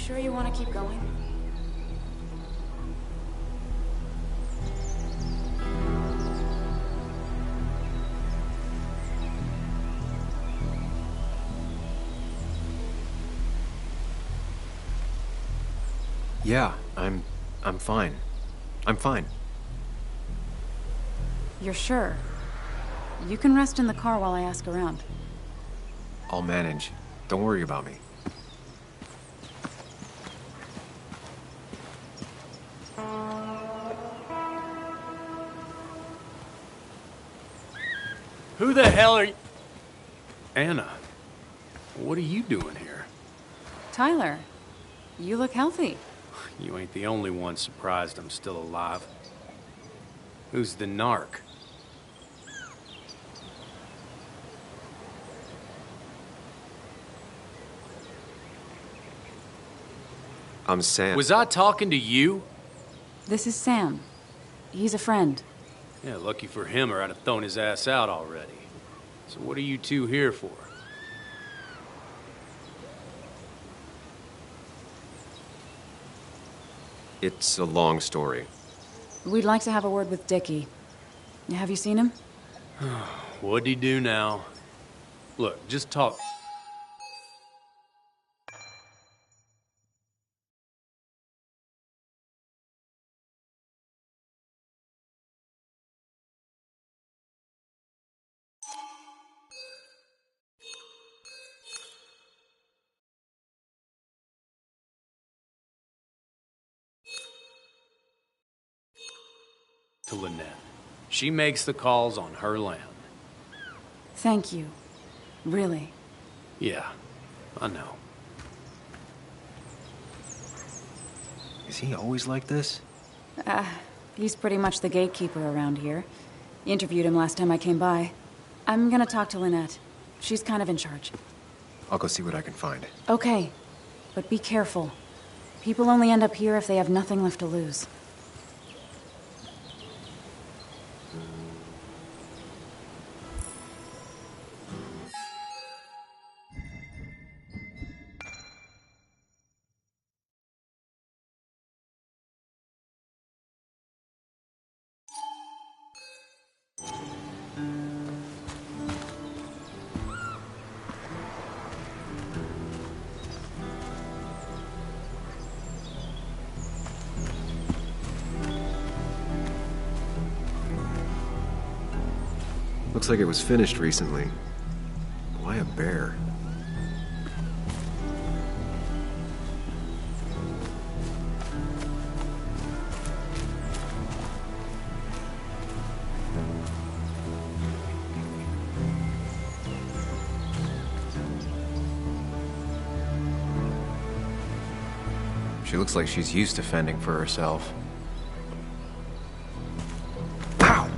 sure you want to keep going? Yeah, I'm fine. I'm fine. You're sure? You can rest in the car while I ask around. I'll manage. Don't worry about me. Who the hell are you? Anna, what are you doing here? Tyler, you look healthy. You ain't the only one surprised I'm still alive. Who's the narc? I'm Sam. Was I talking to you? This is Sam. He's a friend. Yeah, lucky for him or I'd have thrown his ass out already. So what are you two here for? It's a long story. We'd like to have a word with Dickie. Have you seen him? What'd he do now? Look, just talk. To Lynette. She makes the calls on her land. Thank you. Really. Yeah, I know. Is he always like this? He's pretty much the gatekeeper around here. Interviewed him last time I came by. I'm gonna talk to Lynette. She's kind of in charge. I'll go see what I can find. Okay, but be careful. People only end up here if they have nothing left to lose. Looks like it was finished recently. Why a bear? She looks like she's used to fending for herself. Ow!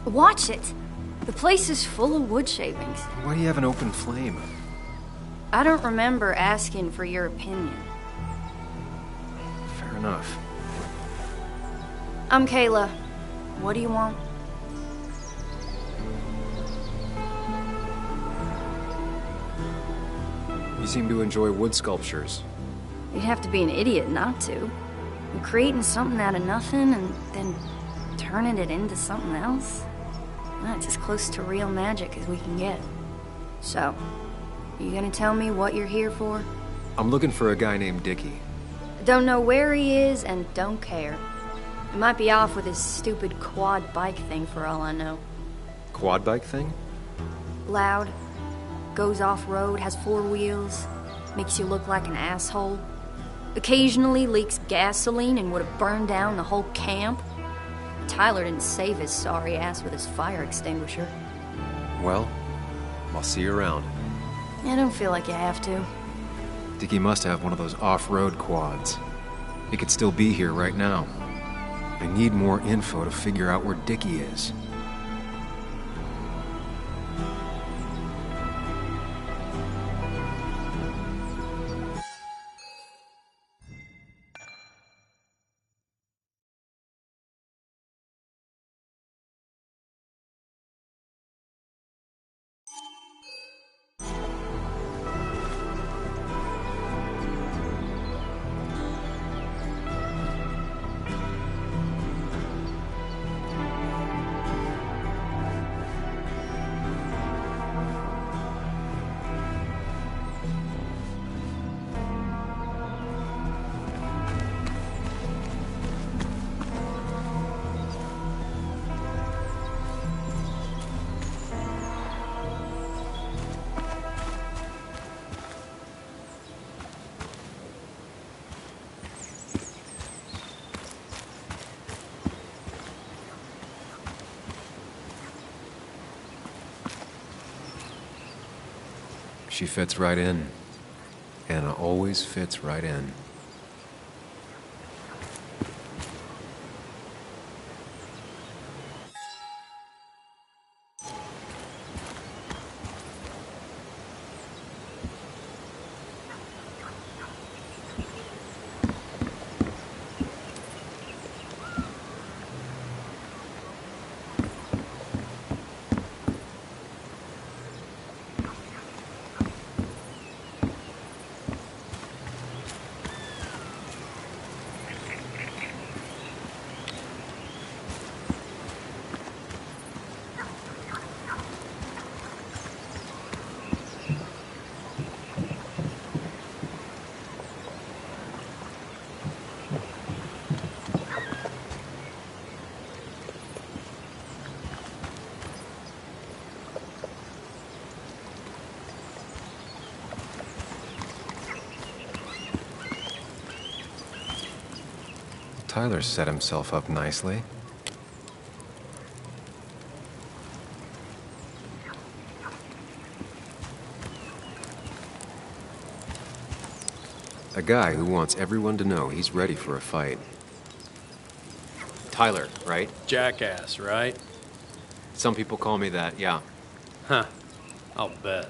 Watch it! The place is full of wood shavings. Why do you have an open flame? I don't remember asking for your opinion. Fair enough. I'm Kayla. What do you want? You seem to enjoy wood sculptures. You'd have to be an idiot not to. You're creating something out of nothing and then turning it into something else? That's as close to real magic as we can get. So, you gonna tell me what you're here for? I'm looking for a guy named Dickie. Don't know where he is and don't care. He might be off with his stupid quad bike thing for all I know. Quad bike thing? Loud, goes off-road, has 4 wheels, makes you look like an asshole. Occasionally leaks gasoline and would have burned down the whole camp. Tyler didn't save his sorry ass with his fire extinguisher. Well, I'll see you around. I don't feel like you have to. Dickie must have one of those off-road quads. He could still be here right now. I need more info to figure out where Dickie is. She fits right in. Anna always fits right in. Tyler set himself up nicely. A guy who wants everyone to know he's ready for a fight. Tyler, right? Jackass, right? Some people call me that, yeah. Huh. I'll bet.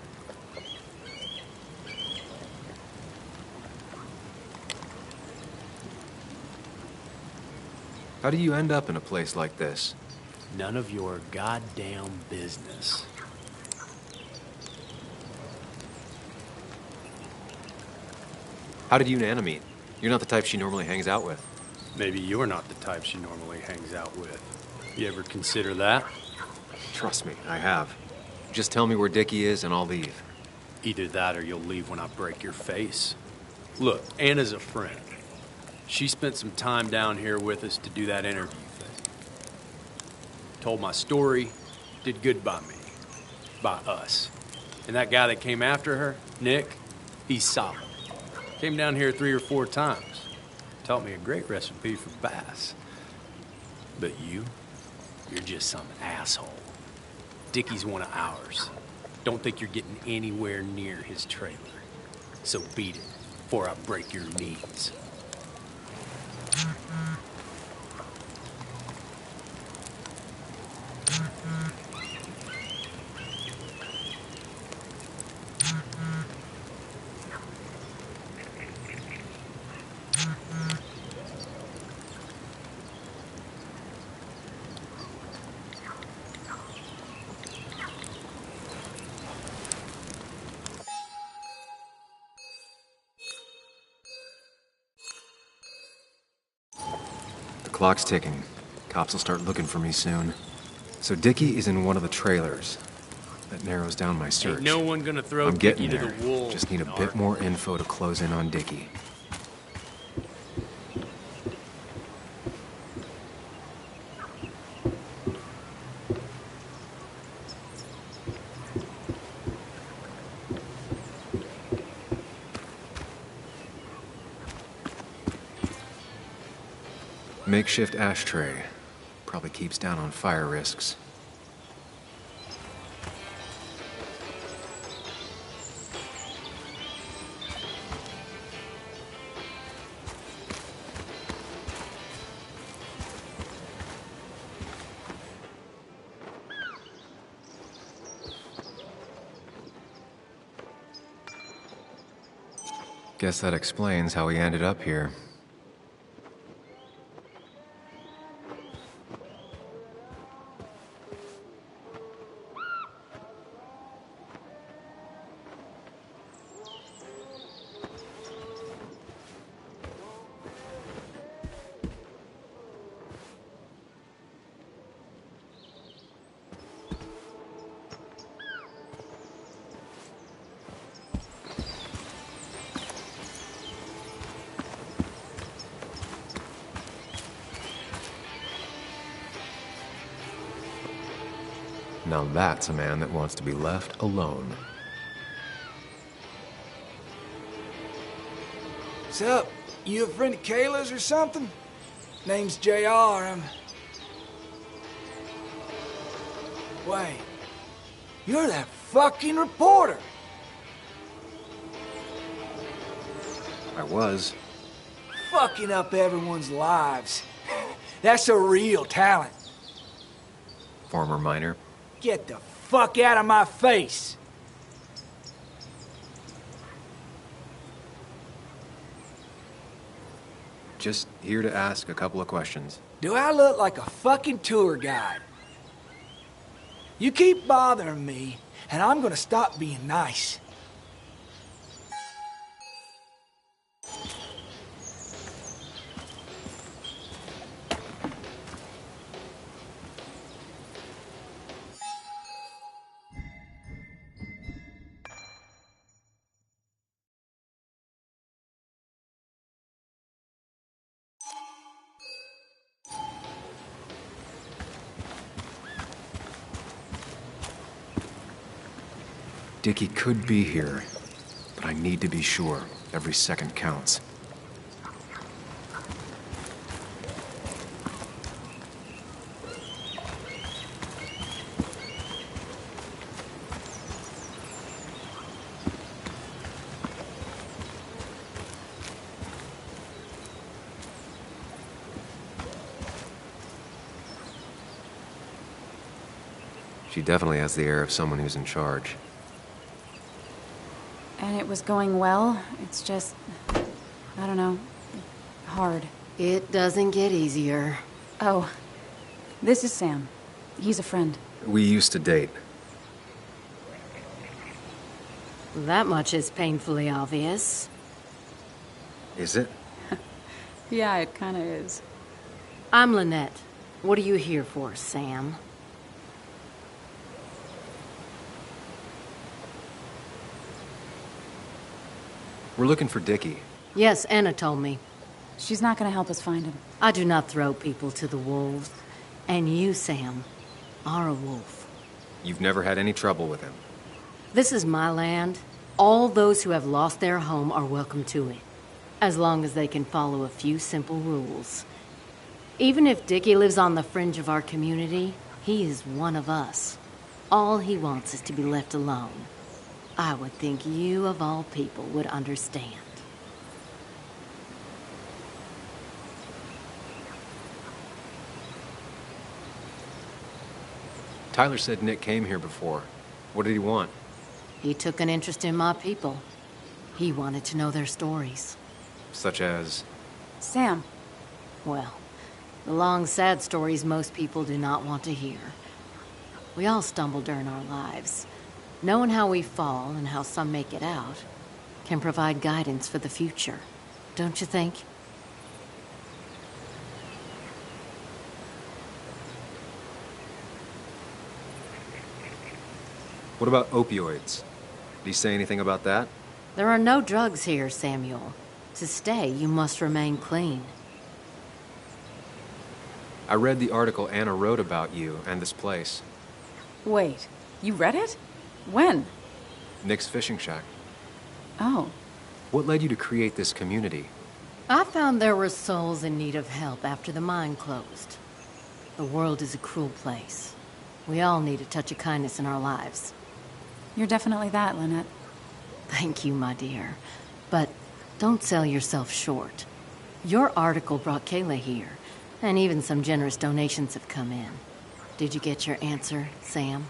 How do you end up in a place like this? None of your goddamn business. How did you and Anna meet? You're not the type she normally hangs out with. Maybe you're not the type she normally hangs out with. You ever consider that? Trust me, I have. Just tell me where Dickie is and I'll leave. Either that or you'll leave when I break your face. Look, Anna's a friend. She spent some time down here with us to do that interview thing. Told my story, did good by me. By us. And that guy that came after her, Nick, he's solid. Came down here 3 or 4 times. Taught me a great recipe for bass. But you're just some asshole. Dickie's one of ours. Don't think you're getting anywhere near his trailer. So beat it before I break your knees. The clock's ticking. Cops will start looking for me soon. So Dickie is in one of the trailers. That narrows down my search. Ain't no one gonna throw I'm getting Dickie to there. the wolves. Just need a bit more info to close in on Dickie. Makeshift ashtray. Probably keeps down on fire risks. Guess that explains how he ended up here. Now that's a man that wants to be left alone. What's up? You a friend of Kayla's or something? Name's JR. Wait. You're that fucking reporter. I was. Fucking up everyone's lives. That's a real talent. Former miner. Get the fuck out of my face. Just here to ask a couple of questions. Do I look like a fucking tour guide? You keep bothering me, and I'm gonna stop being nice. Dickie could be here, but I need to be sure. Every second counts. She definitely has the air of someone who's in charge. And it was going well. It's just, I don't know, hard. It doesn't get easier. Oh, this is Sam. He's a friend. We used to date. That much is painfully obvious. Is it? Yeah, it kind of is. I'm Lynette. What are you here for, Sam? We're looking for Dickie. Yes, Anna told me. She's not going to help us find him. I do not throw people to the wolves. And you, Sam, are a wolf. You've never had any trouble with him. This is my land. All those who have lost their home are welcome to it, as long as they can follow a few simple rules. Even if Dickie lives on the fringe of our community, he is one of us. All he wants is to be left alone. I would think you, of all people, would understand. Tyler said Nick came here before. What did he want? He took an interest in my people. He wanted to know their stories. Such as? Sam. Well, the long, sad stories most people do not want to hear. We all stumble during our lives. Knowing how we fall and how some make it out can provide guidance for the future, don't you think? What about opioids? Did he say anything about that? There are no drugs here, Samuel. To stay, you must remain clean. I read the article Anna wrote about you and this place. Wait, you read it? When? Nick's fishing shack. Oh. What led you to create this community? I found there were souls in need of help after the mine closed. The world is a cruel place. We all need a touch of kindness in our lives. You're definitely that, Lynette. Thank you, my dear. But don't sell yourself short. Your article brought Kayla here, and even some generous donations have come in. Did you get your answer, Sam?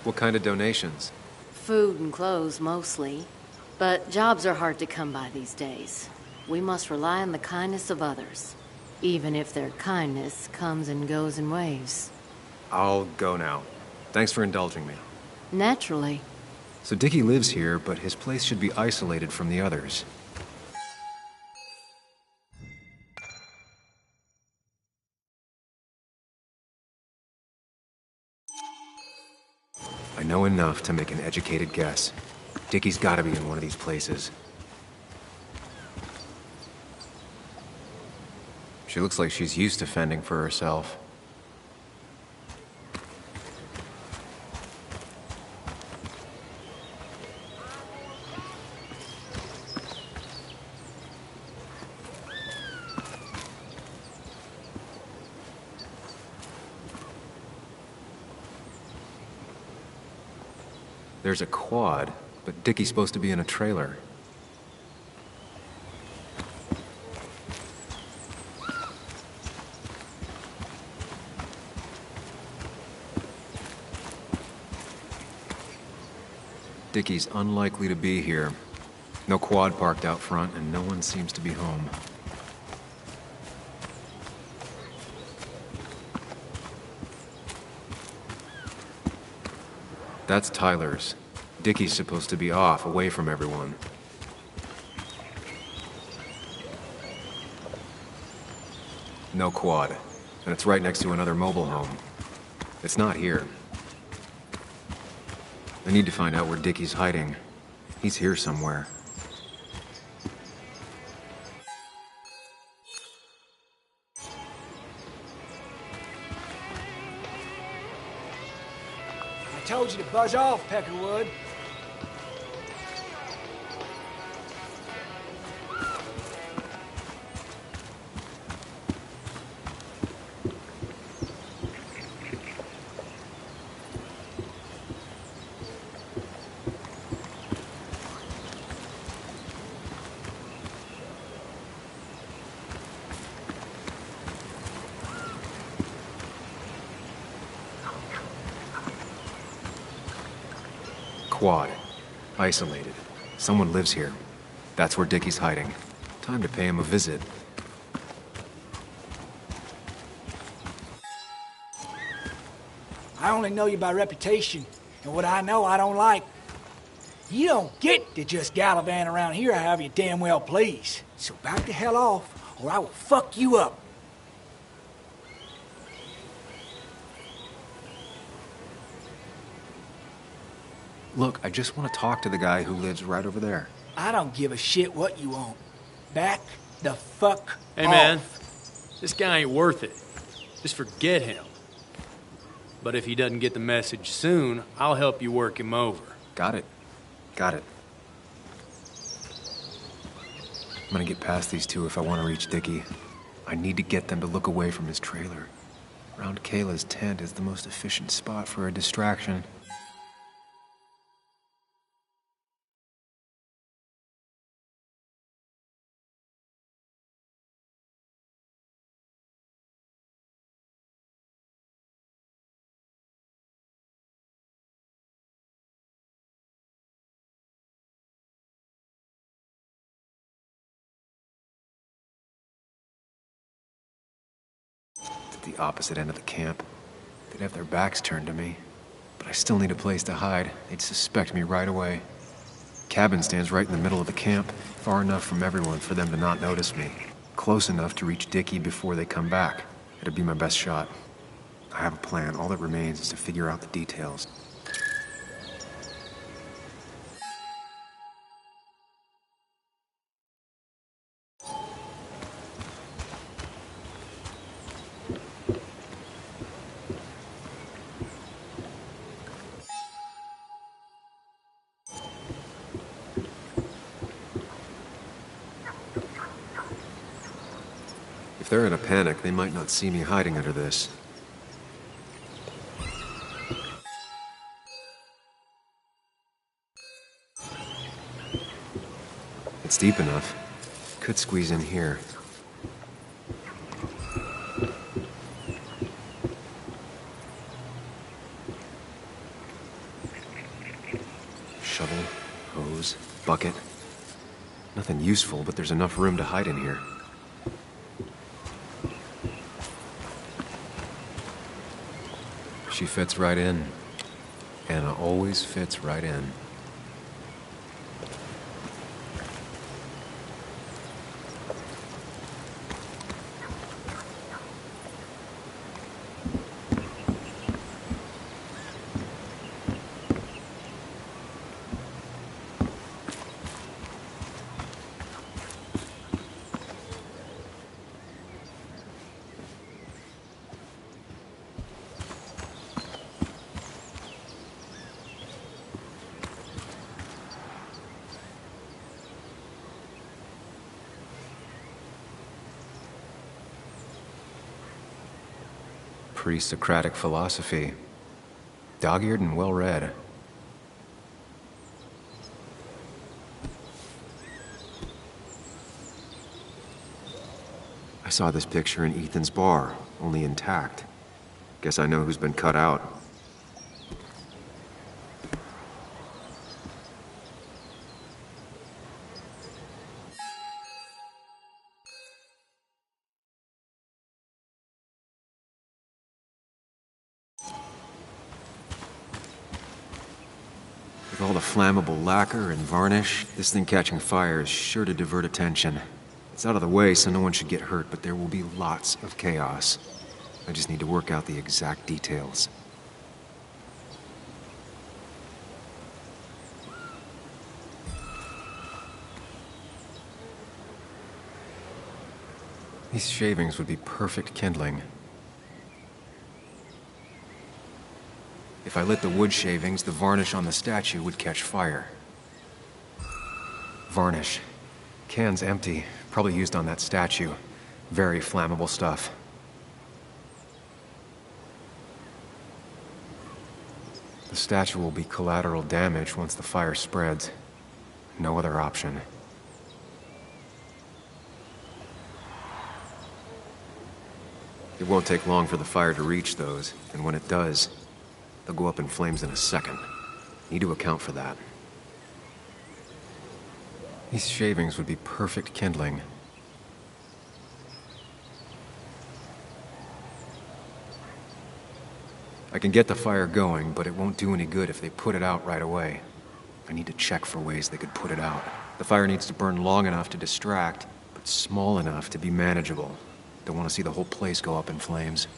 What kind of donations? Food and clothes, mostly. But jobs are hard to come by these days. We must rely on the kindness of others, even if their kindness comes and goes in waves. I'll go now. Thanks for indulging me. Naturally. So Dickie lives here, but his place should be isolated from the others. I know enough to make an educated guess. Dickie's gotta be in one of these places. She looks like she's used to fending for herself. There's a quad, but Dickie's supposed to be in a trailer. Dickie's unlikely to be here. No quad parked out front, and no one seems to be home. That's Tyler's. Dickie's supposed to be off, away from everyone. No quad, and it's right next to another mobile home. It's not here. I need to find out where Dickie's hiding. He's here somewhere. I told you to buzz off, Peckerwood. Quad. Isolated. Someone lives here. That's where Dickie's hiding. Time to pay him a visit. I only know you by reputation, and what I know I don't like. You don't get to just gallivant around here however you damn well please. So back the hell off, or I will fuck you up. Look, I just want to talk to the guy who lives right over there. I don't give a shit what you want. Back the fuck Hey, off. man. This guy ain't worth it. Just forget him. But if he doesn't get the message soon, I'll help you work him over. Got it. Got it. I'm gonna get past these two if I want to reach Dickie. I need to get them to look away from his trailer. Around Kayla's tent is the most efficient spot for a distraction. At the opposite end of the camp. They'd have their backs turned to me. But I still need a place to hide. They'd suspect me right away. Cabin stands right in the middle of the camp, far enough from everyone for them to not notice me. Close enough to reach Dickie before they come back. It'd be my best shot. I have a plan. All that remains is to figure out the details. If they're in a panic, they might not see me hiding under this. It's deep enough. Could squeeze in here. Shovel, hose, bucket. Nothing useful, but there's enough room to hide in here. She fits right in. Anna always fits right in. Pre-Socratic philosophy. Dog-eared and well-read. I saw this picture in Ethan's bar, only intact. Guess I know who's been cut out. With all the flammable lacquer and varnish, this thing catching fire is sure to divert attention. It's out of the way, so no one should get hurt, but there will be lots of chaos. I just need to work out the exact details. These shavings would be perfect kindling. If I lit the wood shavings, the varnish on the statue would catch fire. Varnish. Can's empty. Probably used on that statue. Very flammable stuff. The statue will be collateral damage once the fire spreads. No other option. It won't take long for the fire to reach those, and when it does, they'll go up in flames in a second. Need to account for that. These shavings would be perfect kindling. I can get the fire going, but it won't do any good if they put it out right away. I need to check for ways they could put it out. The fire needs to burn long enough to distract, but small enough to be manageable. Don't want to see the whole place go up in flames.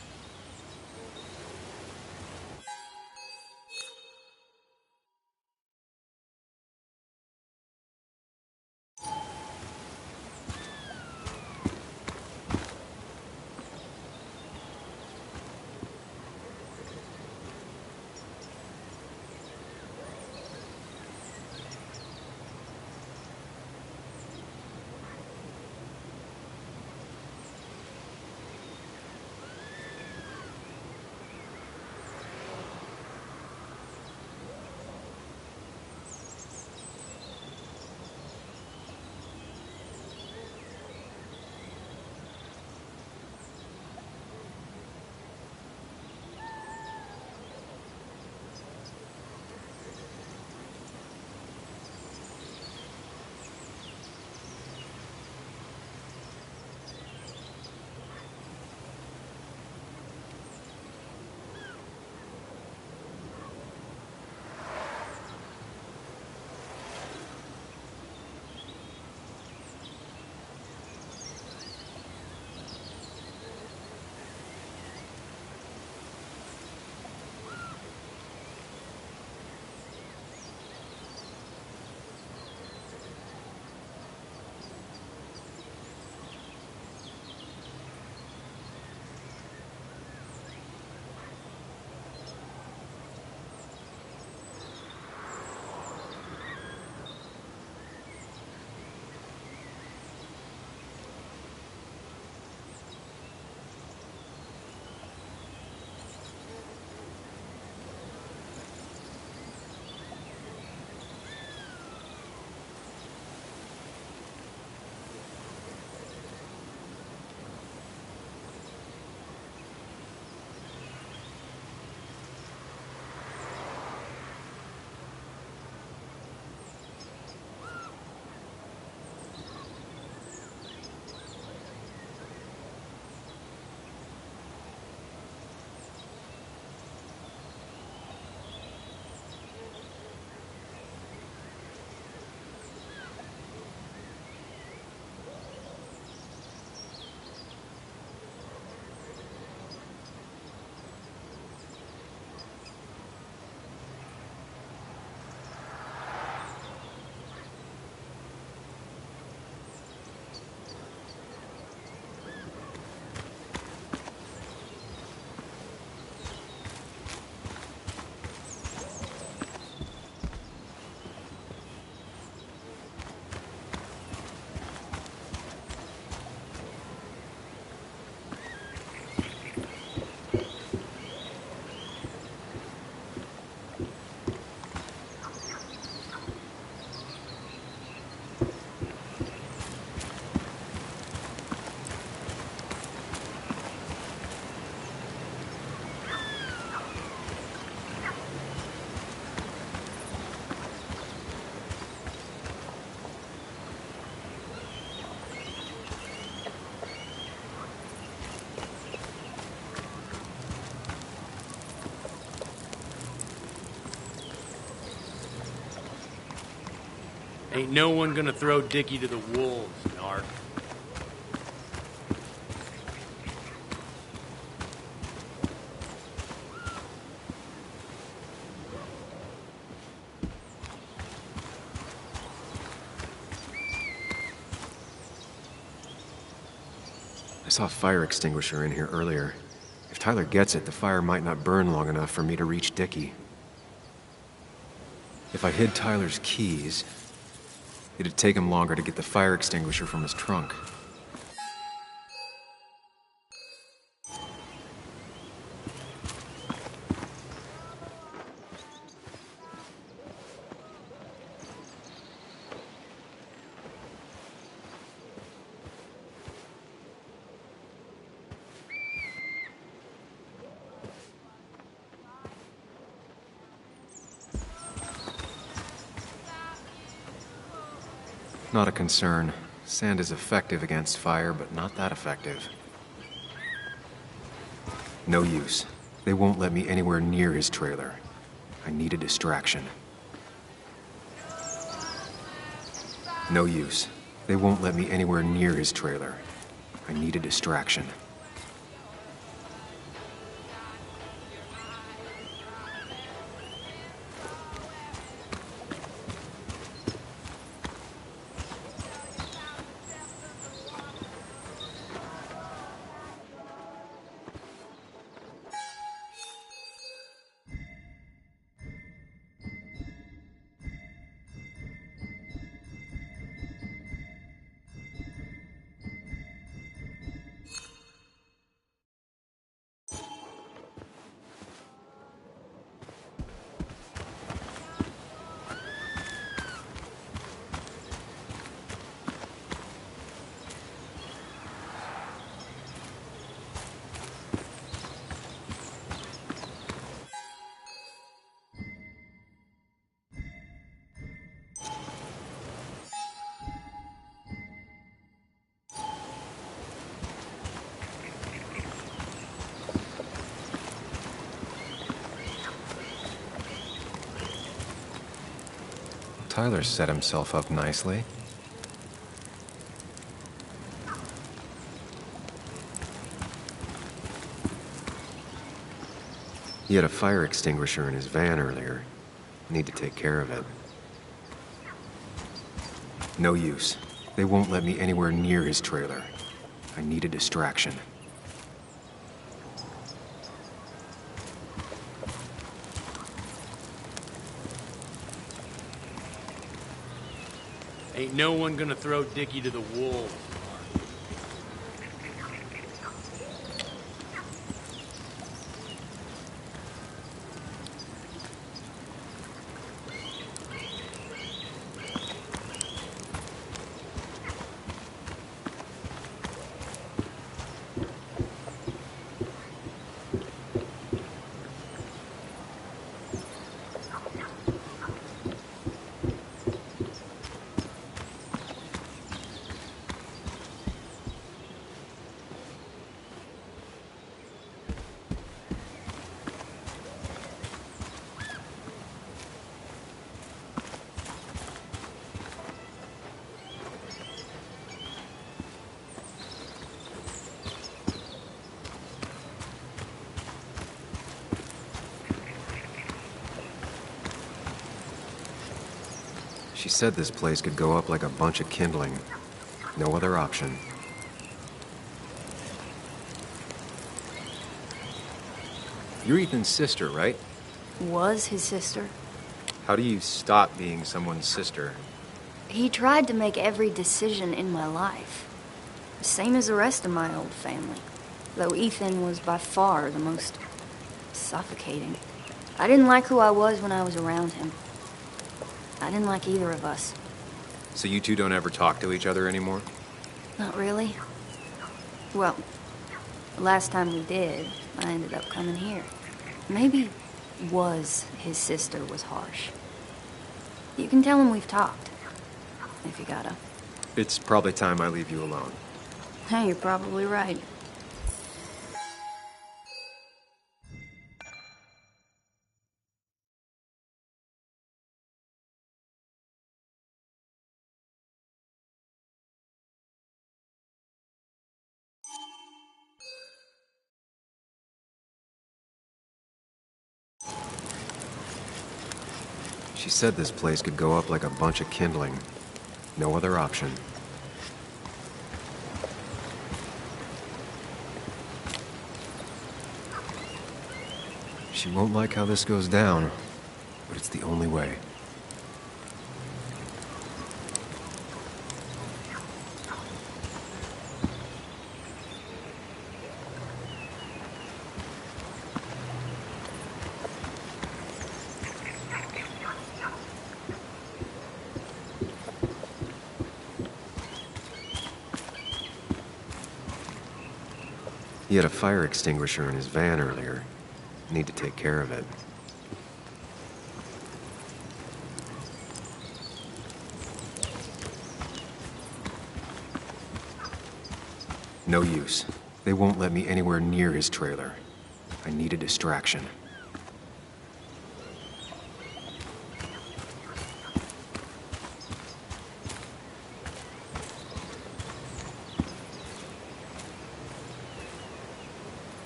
Ain't no one gonna throw Dickie to the wolves, Nark. I saw a fire extinguisher in here earlier. If Tyler gets it, the fire might not burn long enough for me to reach Dickie. If I hid Tyler's keys, it'd take him longer to get the fire extinguisher from his trunk. Not a concern. Sand is effective against fire, but not that effective. No use. They won't let me anywhere near his trailer. I need a distraction. No use. They won't let me anywhere near his trailer. I need a distraction. Tyler set himself up nicely. He had a fire extinguisher in his van earlier. Need to take care of it. No use. They won't let me anywhere near his trailer. I need a distraction. Ain't no one gonna throw Dickie to the wolves. She said this place could go up like a bunch of kindling. No other option. You're Ethan's sister, right? Was his sister. How do you stop being someone's sister? He tried to make every decision in my life. Same as the rest of my old family. Though Ethan was by far the most suffocating. I didn't like who I was when I was around him. I didn't like either of us. So you two don't ever talk to each other anymore? Not really. Well, the last time we did, I ended up coming here. Maybe was his sister was harsh. You can tell him we've talked. If you gotta. It's probably time I leave you alone. Hey, you're probably right. She said this place could go up like a bunch of kindling. No other option. She won't like how this goes down, but it's the only way. He had a fire extinguisher in his van earlier. Need to take care of it. No use. They won't let me anywhere near his trailer. I need a distraction.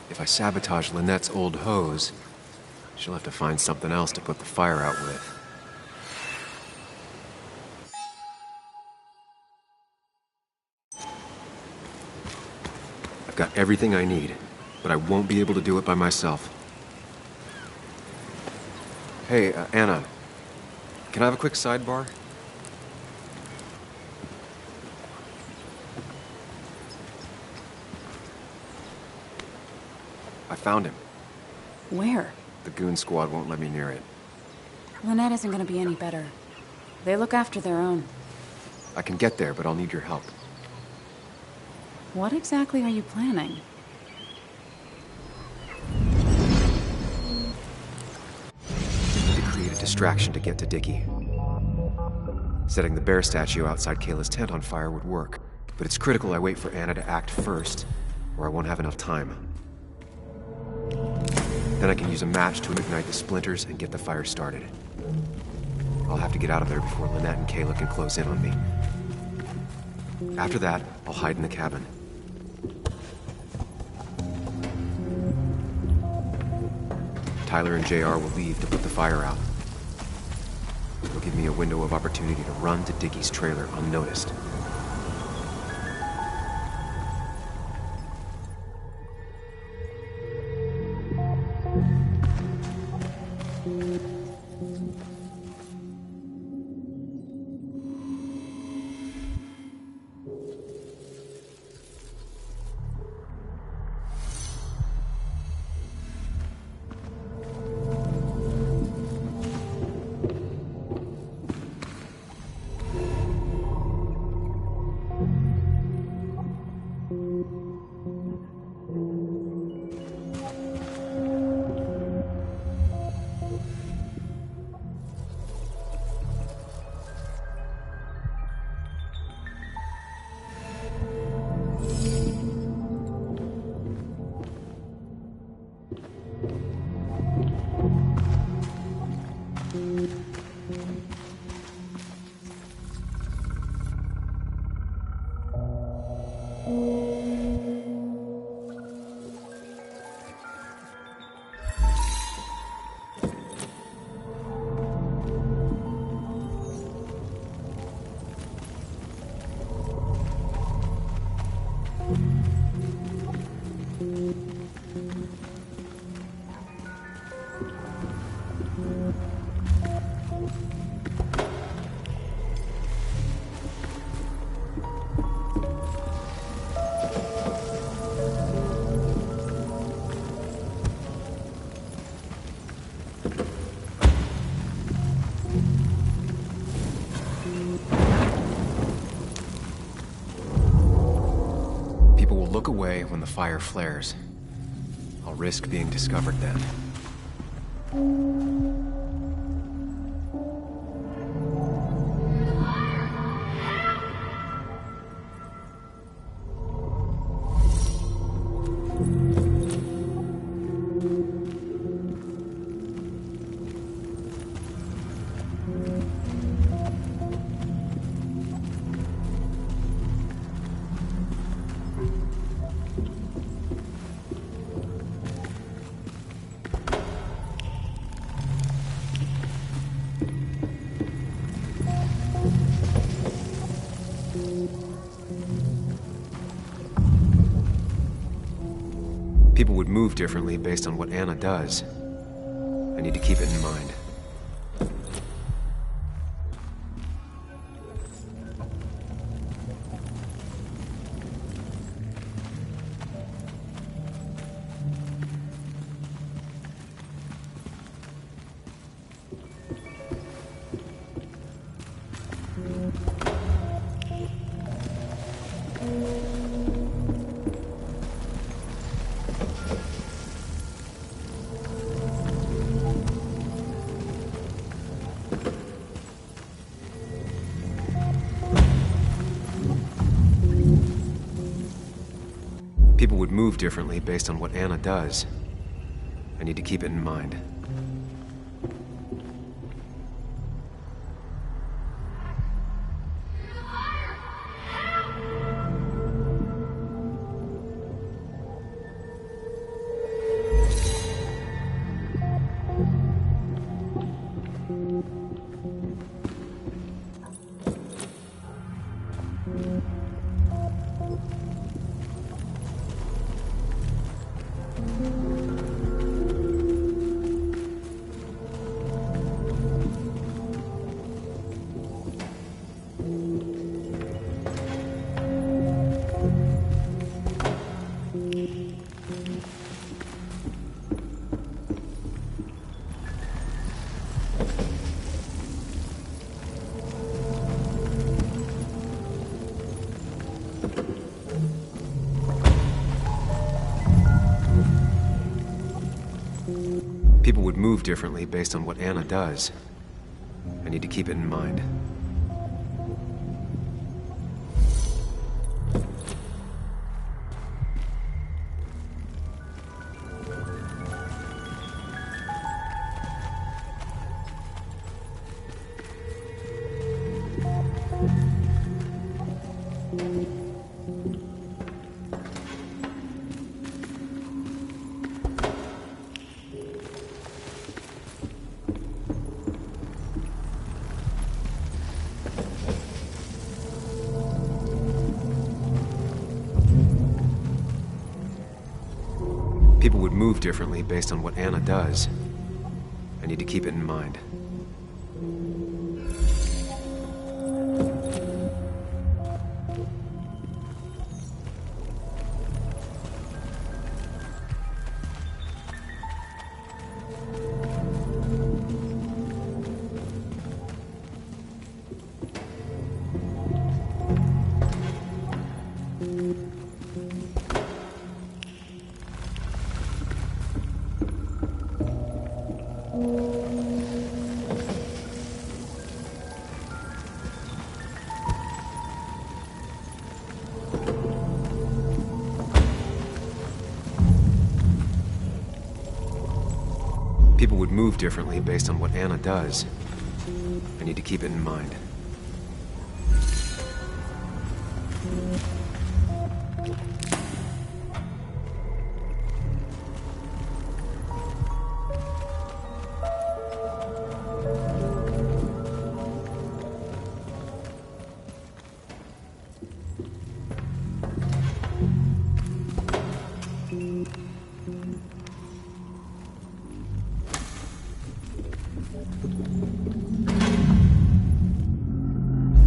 If I sabotage Lynette's old hose, she'll have to find something else to put the fire out with. I've got everything I need, but I won't be able to do it by myself. Hey, Anna, can I have a quick sidebar? I found him. Where? The goon squad won't let me near it. Lynette isn't gonna be any better. They look after their own. I can get there, but I'll need your help. What exactly are you planning? To create a distraction to get to Dickie. Setting the bear statue outside Kayla's tent on fire would work, but it's critical I wait for Anna to act first, or I won't have enough time. Then I can use a match to ignite the splinters and get the fire started. I'll have to get out of there before Lynette and Kayla can close in on me. After that, I'll hide in the cabin. Tyler and JR will leave to put the fire out. It'll give me a window of opportunity to run to Dickie's trailer unnoticed. Look away when the fire flares. I'll risk being discovered then. People would move differently based on what Anna does. I need to keep it in mind. People would move differently based on what Anna does. I need to keep it in mind. People would move differently based on what Anna does. I need to keep it in mind. People would move differently based on what Anna does. I need to keep it in mind. People would move differently based on what Anna does. I need to keep it in mind.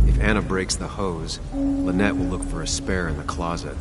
If Anna breaks the hose, Lynette will look for a spare in the closet.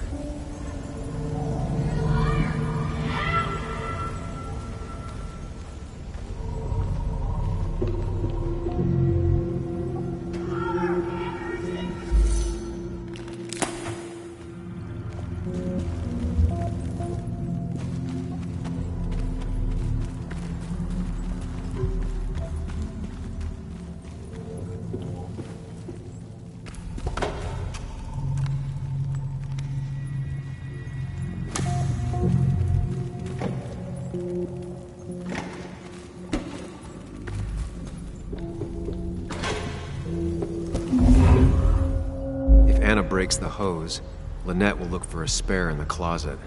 If Anna breaks the hose, Lynette will look for a spare in the closet.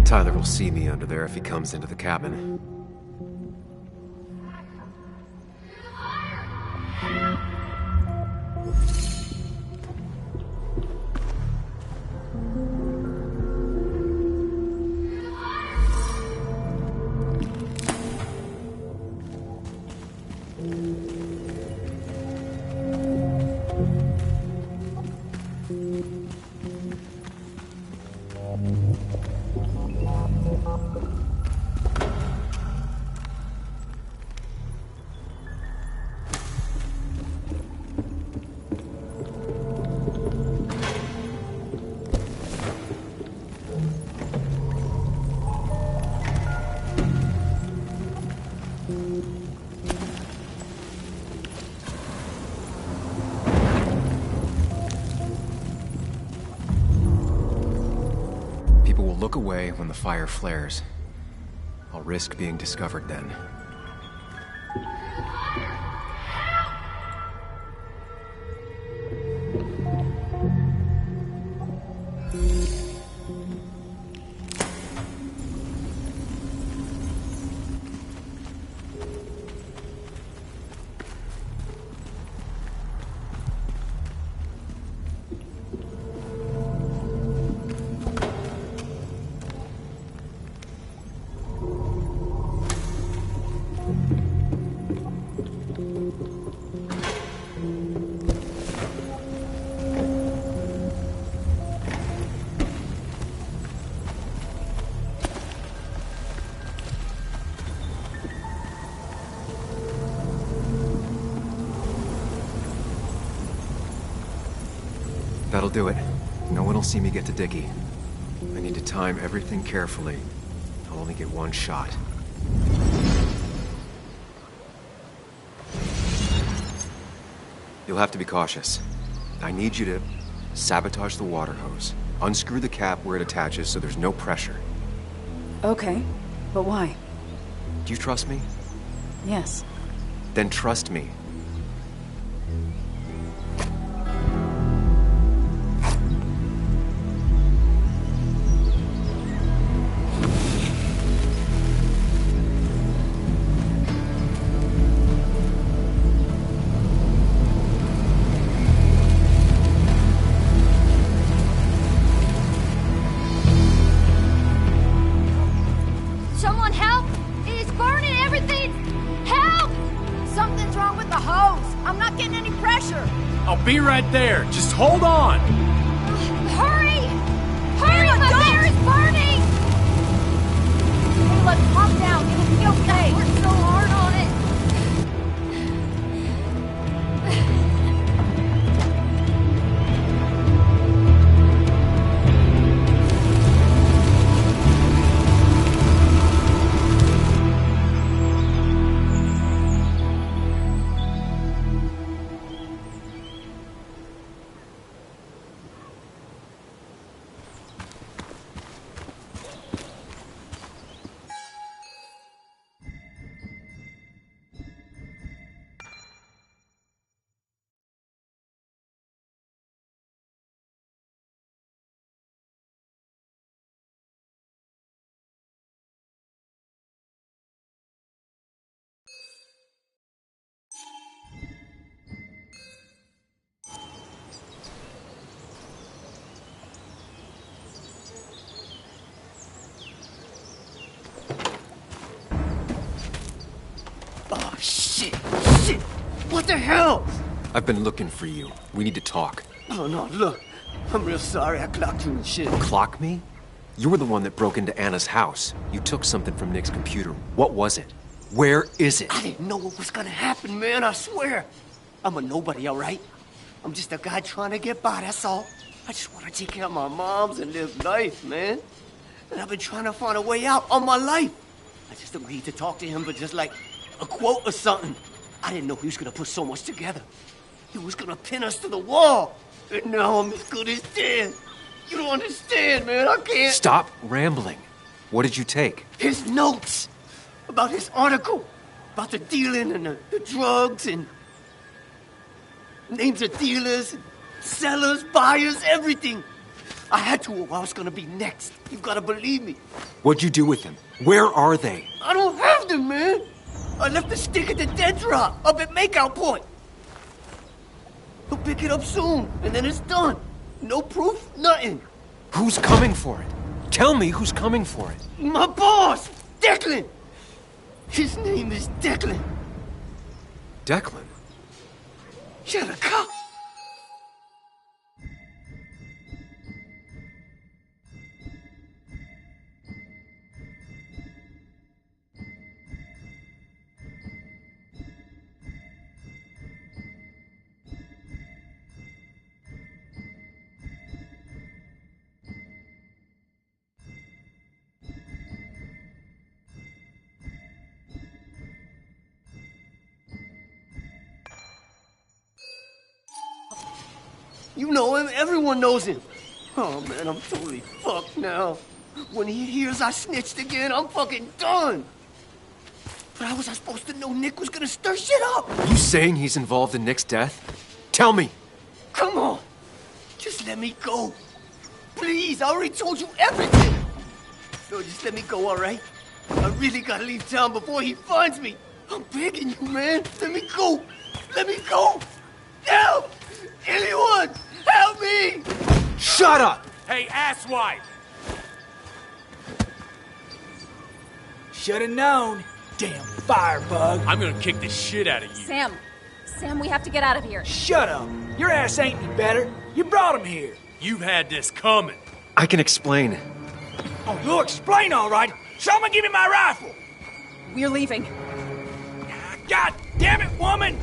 Tyler will see me under there if he comes into the cabin. People will look away when the fire flares. I'll risk being discovered then. That'll do it. No one will see me get to Dickie. I need to time everything carefully. I'll only get one shot. You'll have to be cautious. I need you to sabotage the water hose. Unscrew the cap where it attaches so there's no pressure. Okay, but why? Do you trust me? Yes. Then trust me. Someone help! It is burning everything! Help! Something's wrong with the hose. I'm not getting any pressure. I'll be right there. Just hold on. Hurry! Hurry! The fire is burning! Hey, let's calm down. It'll be okay. I worked so hard on it. Oh, shit! Shit! What the hell? I've been looking for you. We need to talk. Oh, no, look. I'm real sorry I clocked you and shit. Clock me? You were the one that broke into Anna's house. You took something from Nick's computer. What was it? Where is it? I didn't know what was gonna happen, man, I swear. I'm a nobody, all right? I'm just a guy trying to get by, that's all. I just want to take care of my moms and live life, man. And I've been trying to find a way out all my life. I just agreed to talk to him for just like a quote or something. I didn't know he was gonna put so much together. He was gonna pin us to the wall. And now I'm as good as dead. You don't understand, man. I can't. Stop rambling. What did you take? His notes about his article, about the dealing and the drugs and names of dealers, sellers, buyers, everything. I had to or I was gonna be next. You gotta believe me. What'd you do with them? Where are they? I don't have them, man. I left the stick at the dead drop up at Makeout Point. He'll pick it up soon, and then it's done. No proof, nothing. Who's coming for it? Tell me who's coming for it. My boss, Declan. His name is Declan. Declan? You're the cop. You know him, everyone knows him. Oh man, I'm totally fucked now. When he hears I snitched again, I'm fucking done. But how was I supposed to know Nick was gonna stir shit up? You saying he's involved in Nick's death? Tell me! Come on, just let me go. Please, I already told you everything. No, just let me go, all right? I really gotta leave town before he finds me. I'm begging you, man. Let me go. Let me go. Help! Anyone! Help me! Shut up! Hey, asswipe! Should've known. Damn firebug. I'm gonna kick the shit out of you. Sam, we have to get out of here. Shut up. Your ass ain't any better. You brought him here. You've had this coming. I can explain. Oh, you'll explain all right. Someone give me my rifle. We're leaving. God damn it, woman!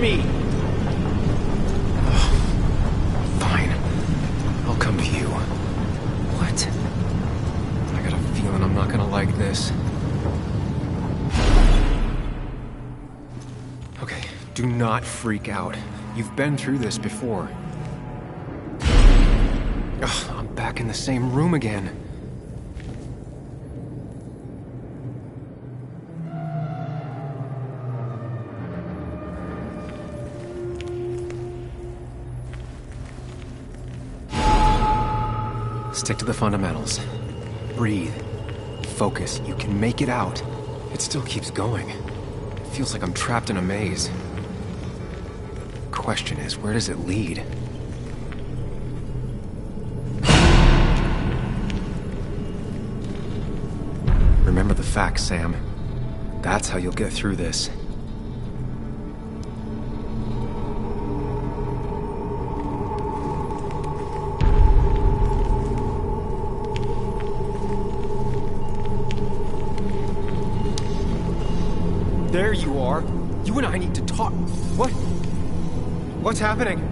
me! Fine. I'll come to you. What? I got a feeling I'm not gonna like this. Okay, do not freak out. You've been through this before. Ugh, I'm back in the same room again. Stick to the fundamentals. Breathe. Focus. You can make it out. It still keeps going. It feels like I'm trapped in a maze. Question is, where does it lead? Remember the facts, Sam. That's how you'll get through this. There you are. You and I need to talk. What? What's happening?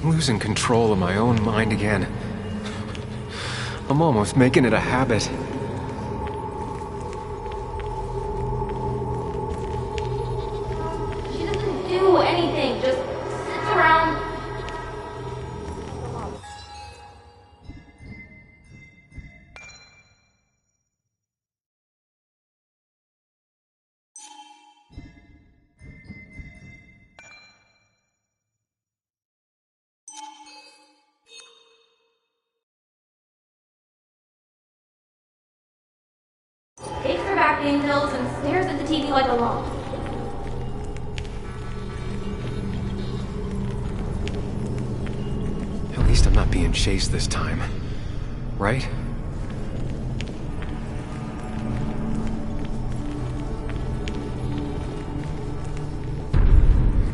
Losing control of my own mind again. I'm almost making it a habit. She doesn't do anything, just sits around. Takes her back pills and stares at the TV like a lump. At least I'm not being chased this time. Right?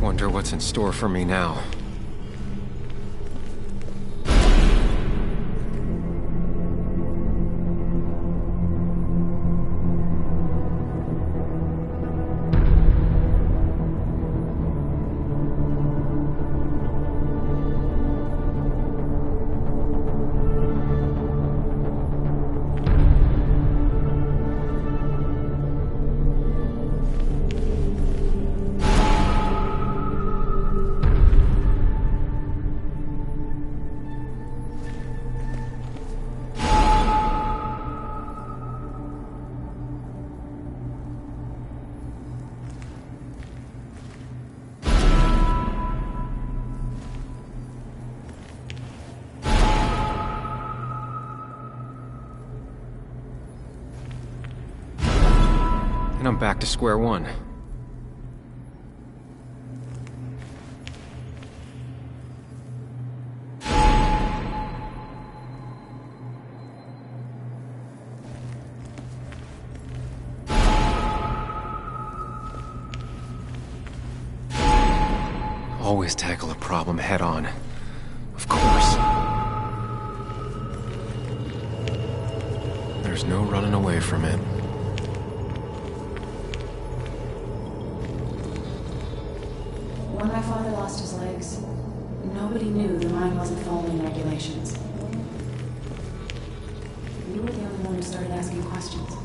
Wonder what's in store for me now. And I'm back to square one. Always tackle a problem head on. Of course. There's no running away from it. When my father lost his legs, nobody knew the mine wasn't following regulations. You were the only one who started asking questions.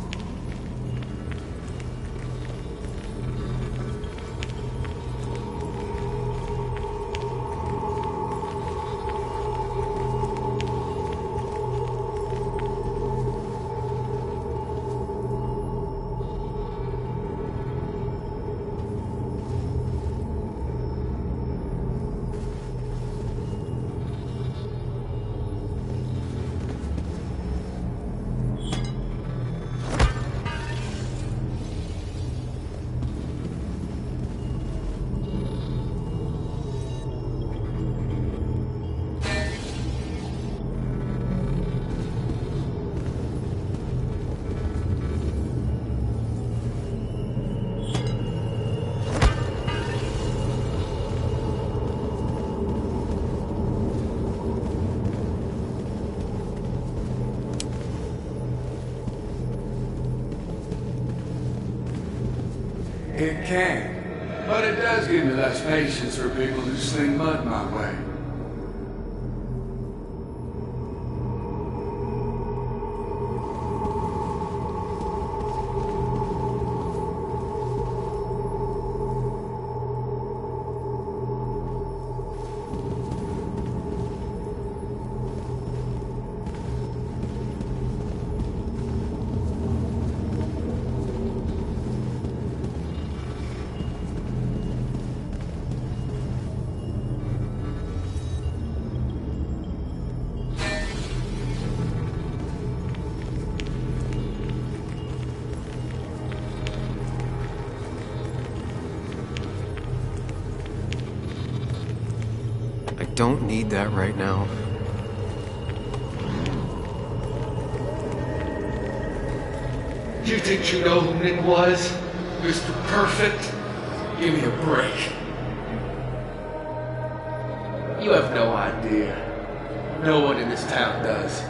It can. But it does give me less patience for people who sling mud my way. I don't need that right now. You think you know who Nick was? Mr. Perfect? Give me a break. You have no idea. No one in this town does.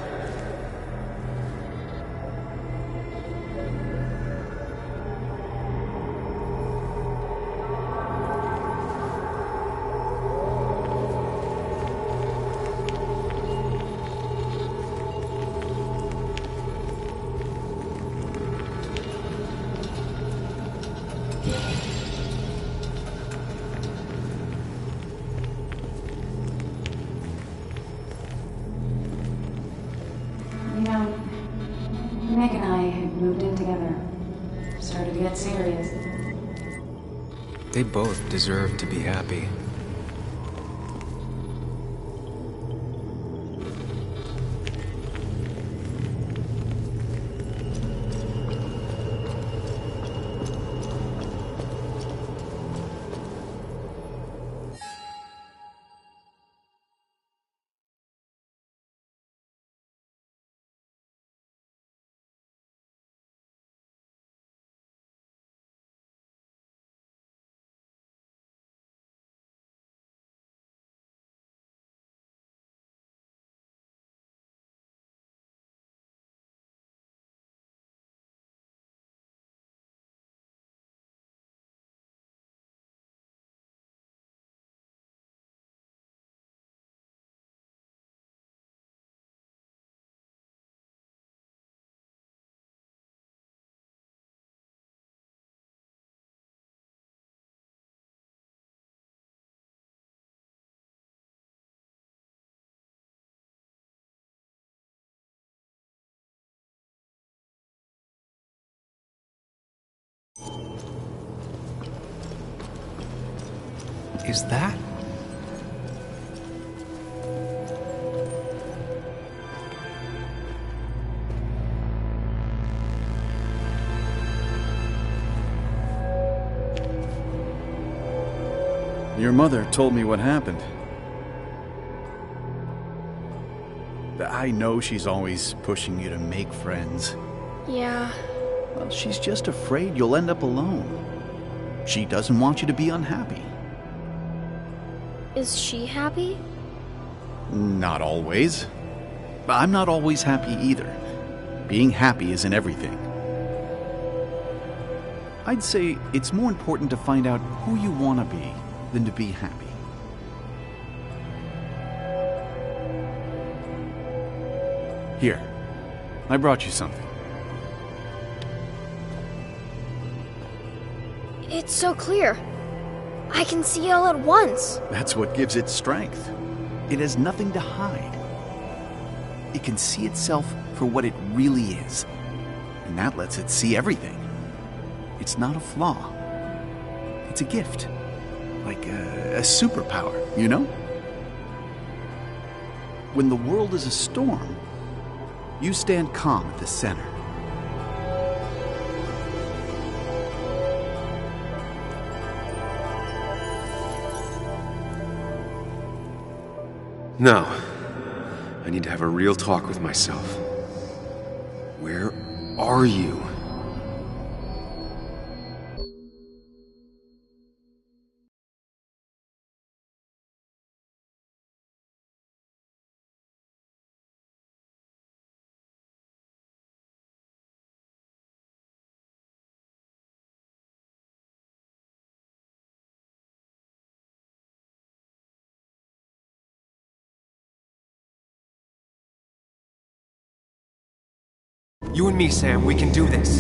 You know, Nick and I have moved in together. Started to get serious. They both deserve to be happy. Is that? Your mother told me what happened. I know she's always pushing you to make friends. Yeah. Well, she's just afraid you'll end up alone. She doesn't want you to be unhappy. Is she happy? Not always. I'm not always happy either. Being happy isn't everything. I'd say it's more important to find out who you want to be than to be happy. Here, I brought you something. It's so clear. I can see it all at once. That's what gives it strength. It has nothing to hide. It can see itself for what it really is, and that lets it see everything. It's not a flaw. It's a gift. Like a superpower, you know? When the world is a storm, you stand calm at the center. No. I need to have a real talk with myself. Where are you? You and me, Sam, we can do this.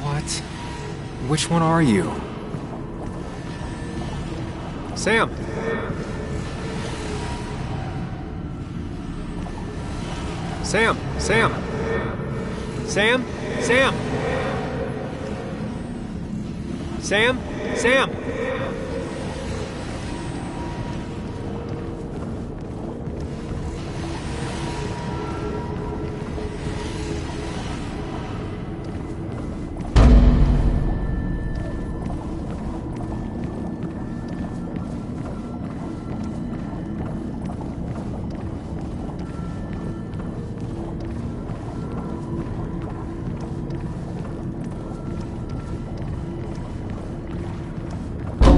What? Which one are you? Sam! Sam! Sam! Sam! Sam! Sam? Sam!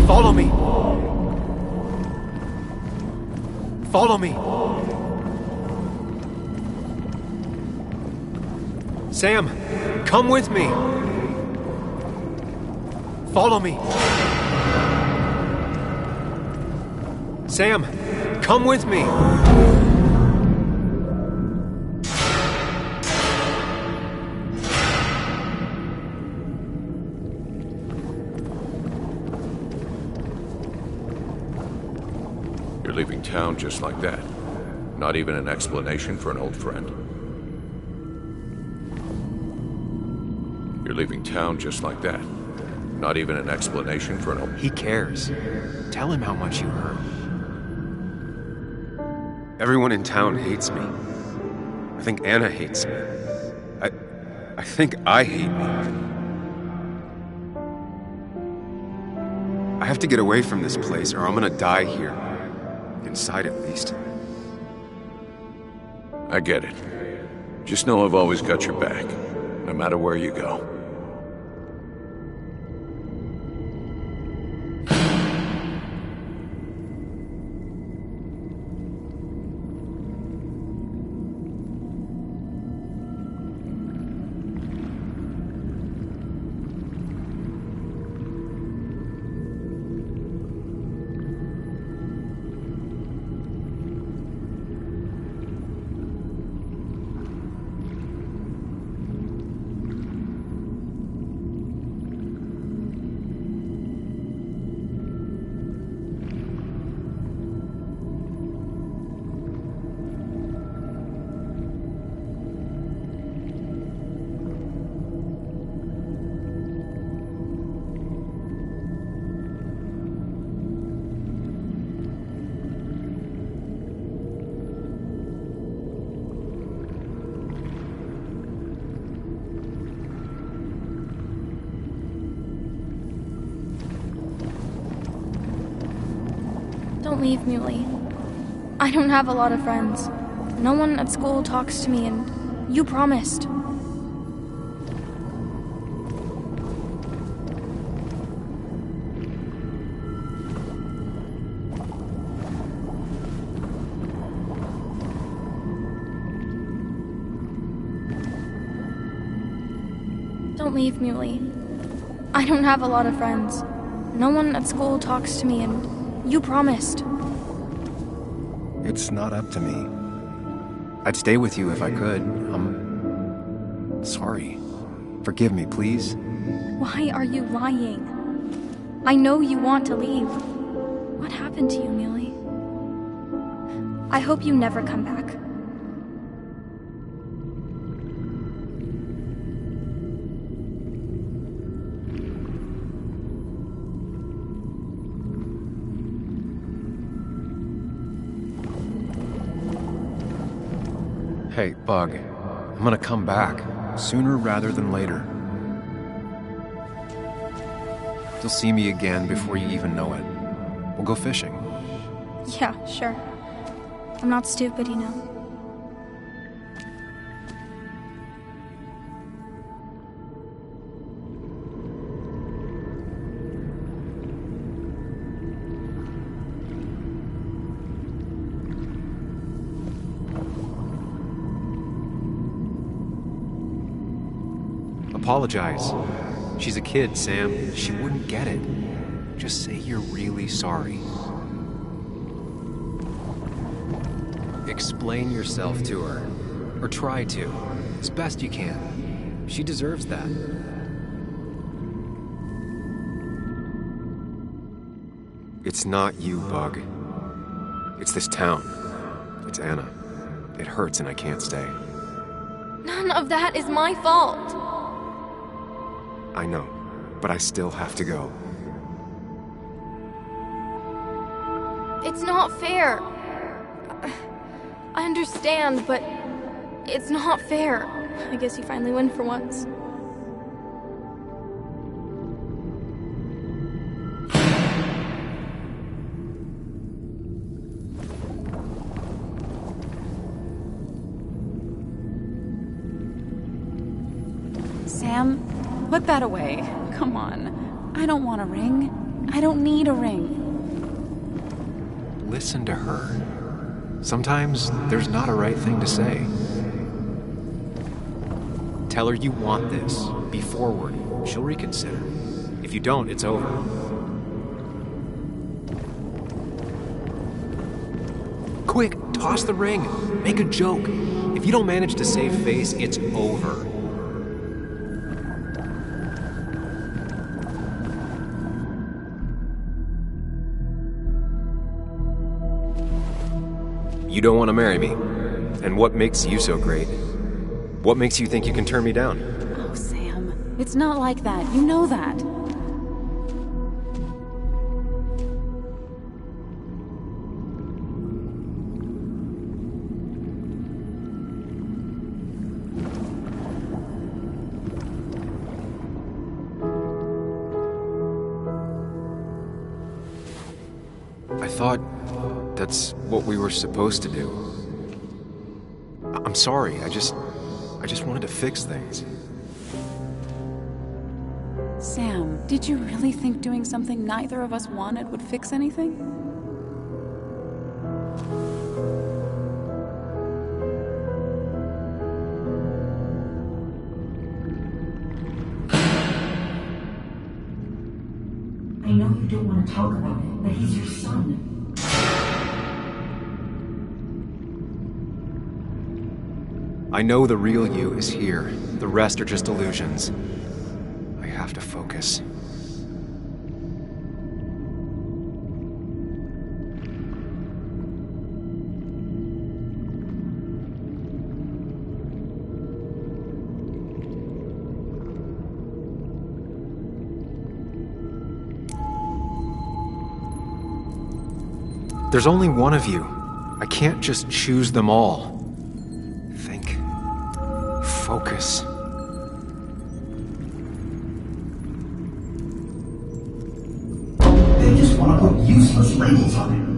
Follow me! Follow me! Sam, come with me! Follow me! Sam, come with me! You're leaving town just like that. Not even an explanation for an old friend. You're leaving town just like that. Not even an explanation for an old... He cares. Tell him how much you hurt. Everyone in town hates me. I think Anna hates me. I think I hate me. I have to get away from this place or I'm gonna die here. Inside, at least. I get it. Just know I've always got your back, no matter where you go. Don't leave, Muley. I don't have a lot of friends. No one at school talks to me, and you promised. Don't leave, Muley. I don't have a lot of friends. No one at school talks to me, and you promised. It's not up to me. I'd stay with you if I could. I'm sorry. Forgive me, please. Why are you lying? I know you want to leave. What happened to you, Muley? I hope you never come back. Hey, Bug. I'm gonna come back. Sooner rather than later. You'll see me again before you even know it. We'll go fishing. Yeah, sure. I'm not stupid, you know. Apologize. She's a kid, Sam. She wouldn't get it. Just say you're really sorry. Explain yourself to her. Or try to. As best you can. She deserves that. It's not you, Bug. It's this town. It's Anna. It hurts and I can't stay. None of that is my fault. I know, but I still have to go. It's not fair. I understand, but it's not fair. I guess you finally win for once. Sam, put that away. Come on. I don't want a ring. I don't need a ring. Listen to her. Sometimes there's not a right thing to say. Tell her you want this. Be forward. She'll reconsider. If you don't, it's over. Quick, toss the ring. Make a joke. If you don't manage to save face, it's over. You don't want to marry me. And what makes you so great? What makes you think you can turn me down? Oh, Sam. It's not like that. You know that. I thought that's what we were supposed to do. I'm sorry. I just wanted to fix things. Sam, did you really think doing something neither of us wanted would fix anything? I know you don't want to talk about it, but he's your son. I know the real you is here. The rest are just illusions. I have to focus. There's only one of you. I can't just choose them all. Think. Focus. They just want to put useless labels on it.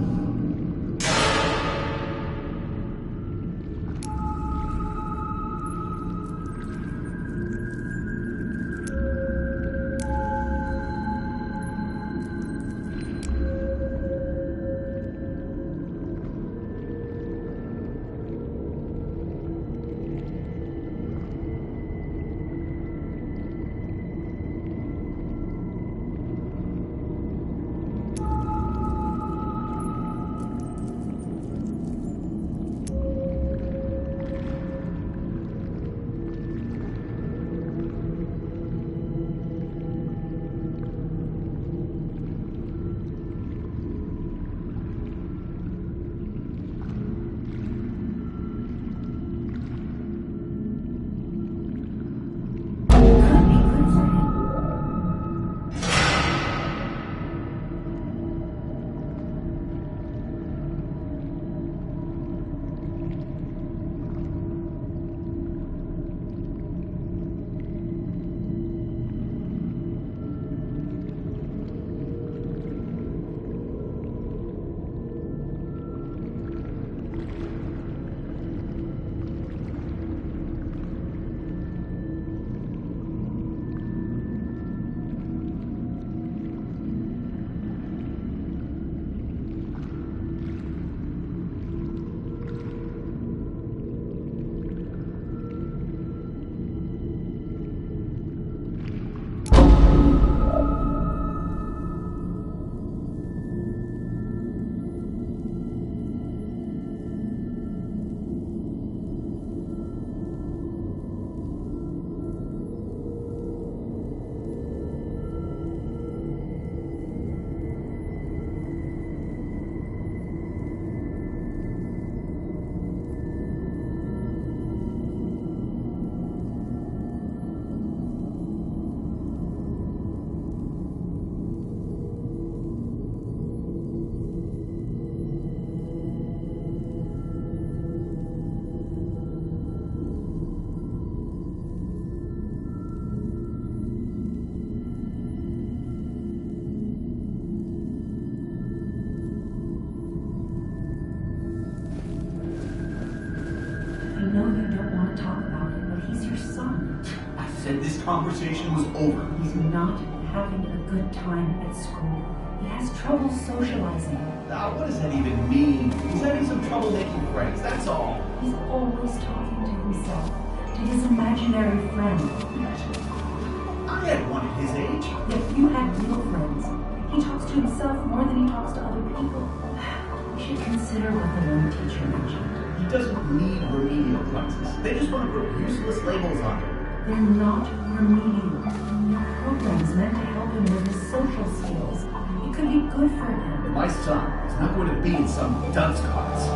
said this conversation was over. He's not having a good time at school. He has trouble socializing. Now, what does that even mean? He's having some trouble making friends, that's all. He's always talking to himself, to his imaginary friend. I had one at his age. Yet you had real friends. He talks to himself more than he talks to other people. You should consider what the one teacher mentioned. He doesn't need remedial classes. They just want to put useless labels on him. They're not remedial. They're programs meant to help him with his social skills. It could be good for him. But my son is not going to be in some dunce class.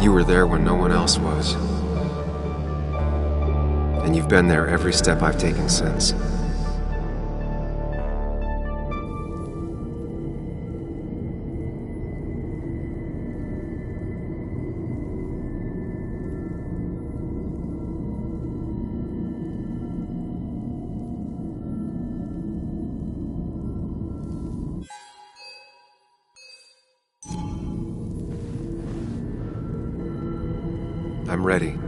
You were there when no one else was. And you've been there every step I've taken since. I'm ready.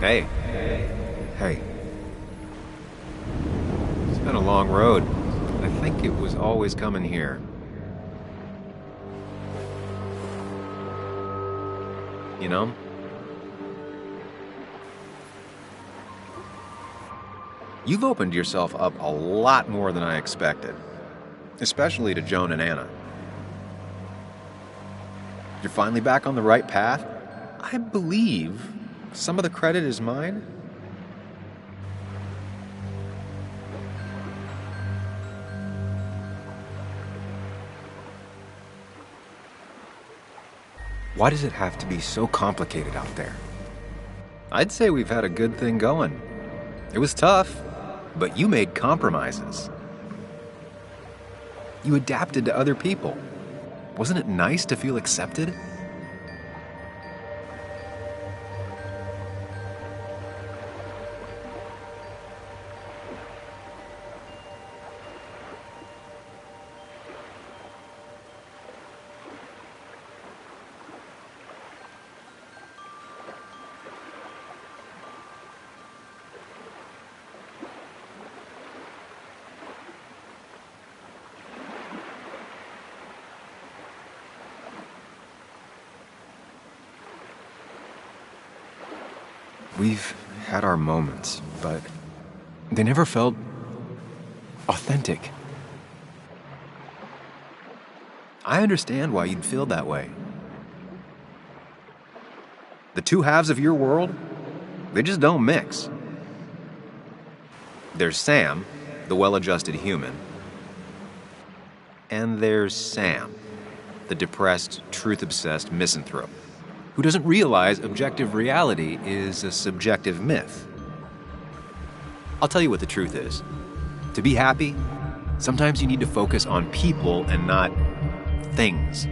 Hey. Hey. It's been a long road. I think it was always coming here. You know? You've opened yourself up a lot more than I expected, especially to Joan and Anna. You're finally back on the right path. I believe some of the credit is mine. Why does it have to be so complicated out there? I'd say we've had a good thing going. It was tough, but you made compromises. You adapted to other people. Wasn't it nice to feel accepted? We've had our moments, but they never felt authentic. I understand why you'd feel that way. The two halves of your world, they just don't mix. There's Sam, the well-adjusted human, and there's Sam, the depressed, truth-obsessed misanthrope, who doesn't realize objective reality is a subjective myth. I'll tell you what the truth is. To be happy, sometimes you need to focus on people and not things.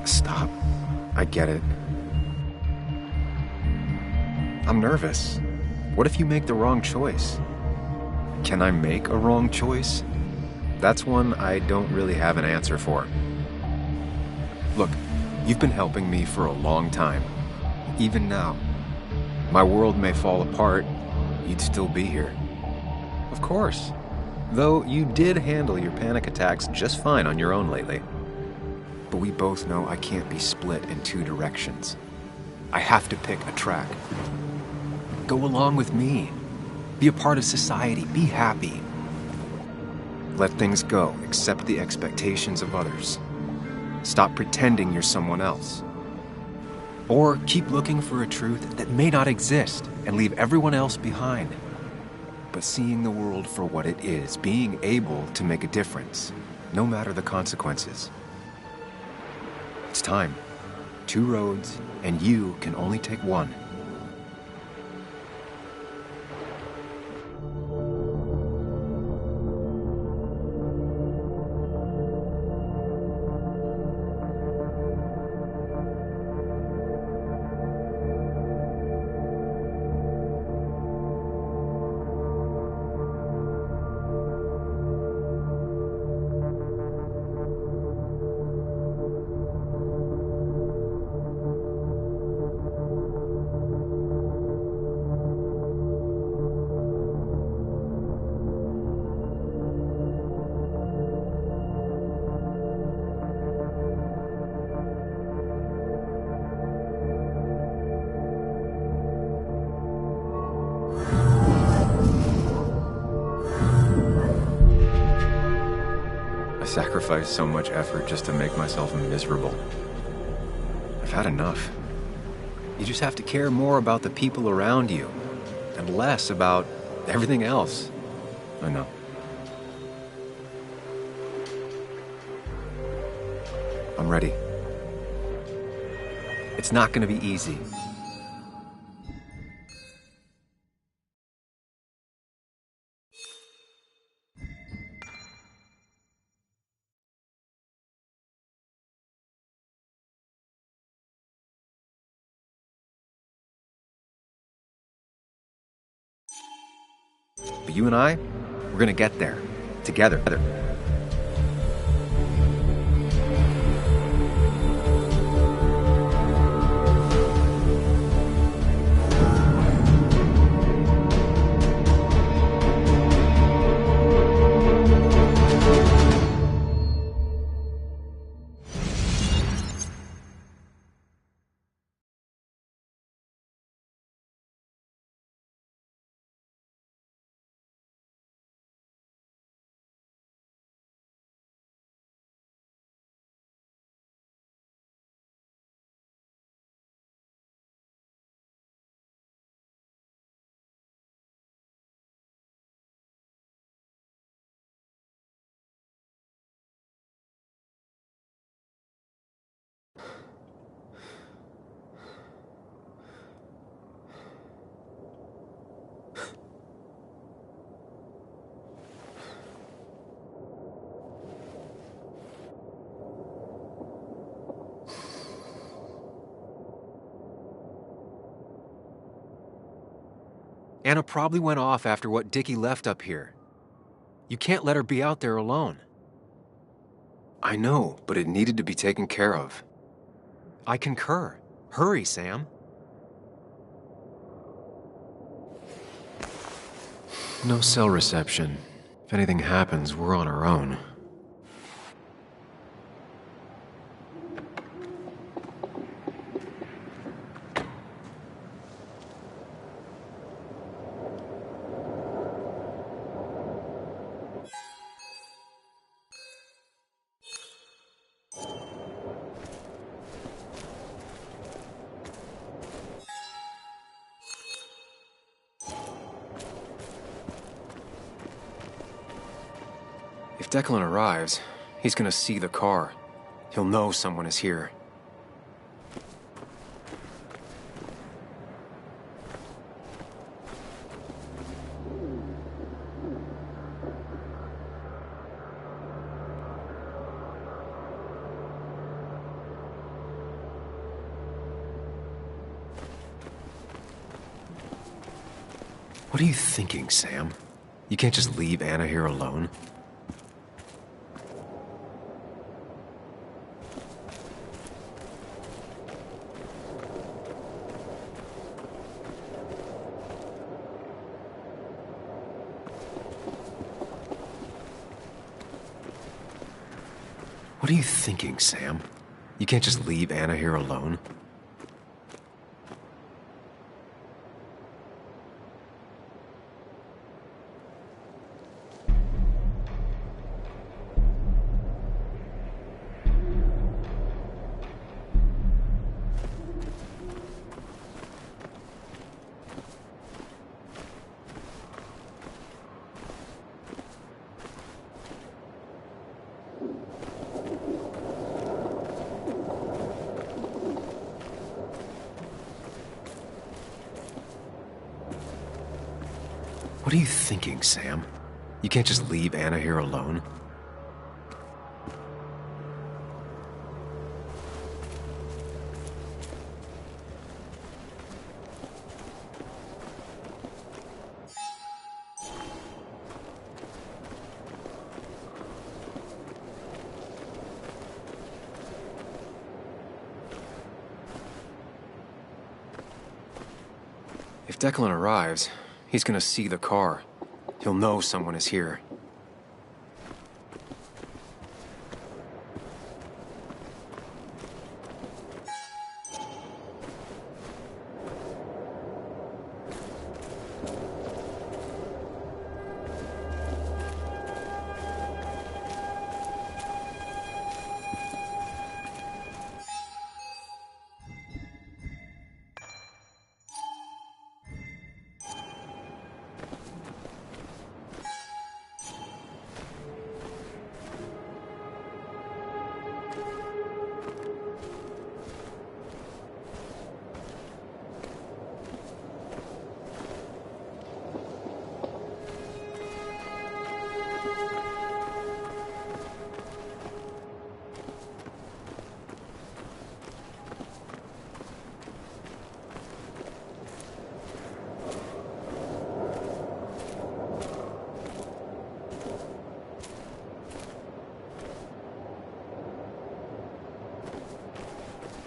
Stop. I get it. I'm nervous. What if you make the wrong choice? Can I make a wrong choice? That's one I don't really have an answer for. Look, you've been helping me for a long time. Even now. My world may fall apart, you'd still be here. Of course. Though you did handle your panic attacks just fine on your own lately. But we both know I can't be split in two directions. I have to pick a track. Go along with me. Be a part of society. Be happy. Let things go. Accept the expectations of others. Stop pretending you're someone else. Or keep looking for a truth that may not exist and leave everyone else behind. But seeing the world for what it is, being able to make a difference, no matter the consequences. It's time. 2 roads, and you can only take one. I sacrificed so much effort just to make myself miserable. I've had enough. You just have to care more about the people around you, and less about everything else. I know. I'm ready. It's not gonna be easy. But you and I, we're gonna get there. Together. Anna probably went off after what Dickie left up here. You can't let her be out there alone. I know, but it needed to be taken care of. I concur. Hurry, Sam. No cell reception. If anything happens, we're on our own. If Declan arrives, he's gonna see the car. He'll know someone is here. What are you thinking, Sam? You can't just leave Anna here alone. What are you thinking, Sam? You can't just leave Anna here alone. What are you thinking, Sam? You can't just leave Anna here alone. If Declan arrives, he's gonna see the car. He'll know someone is here.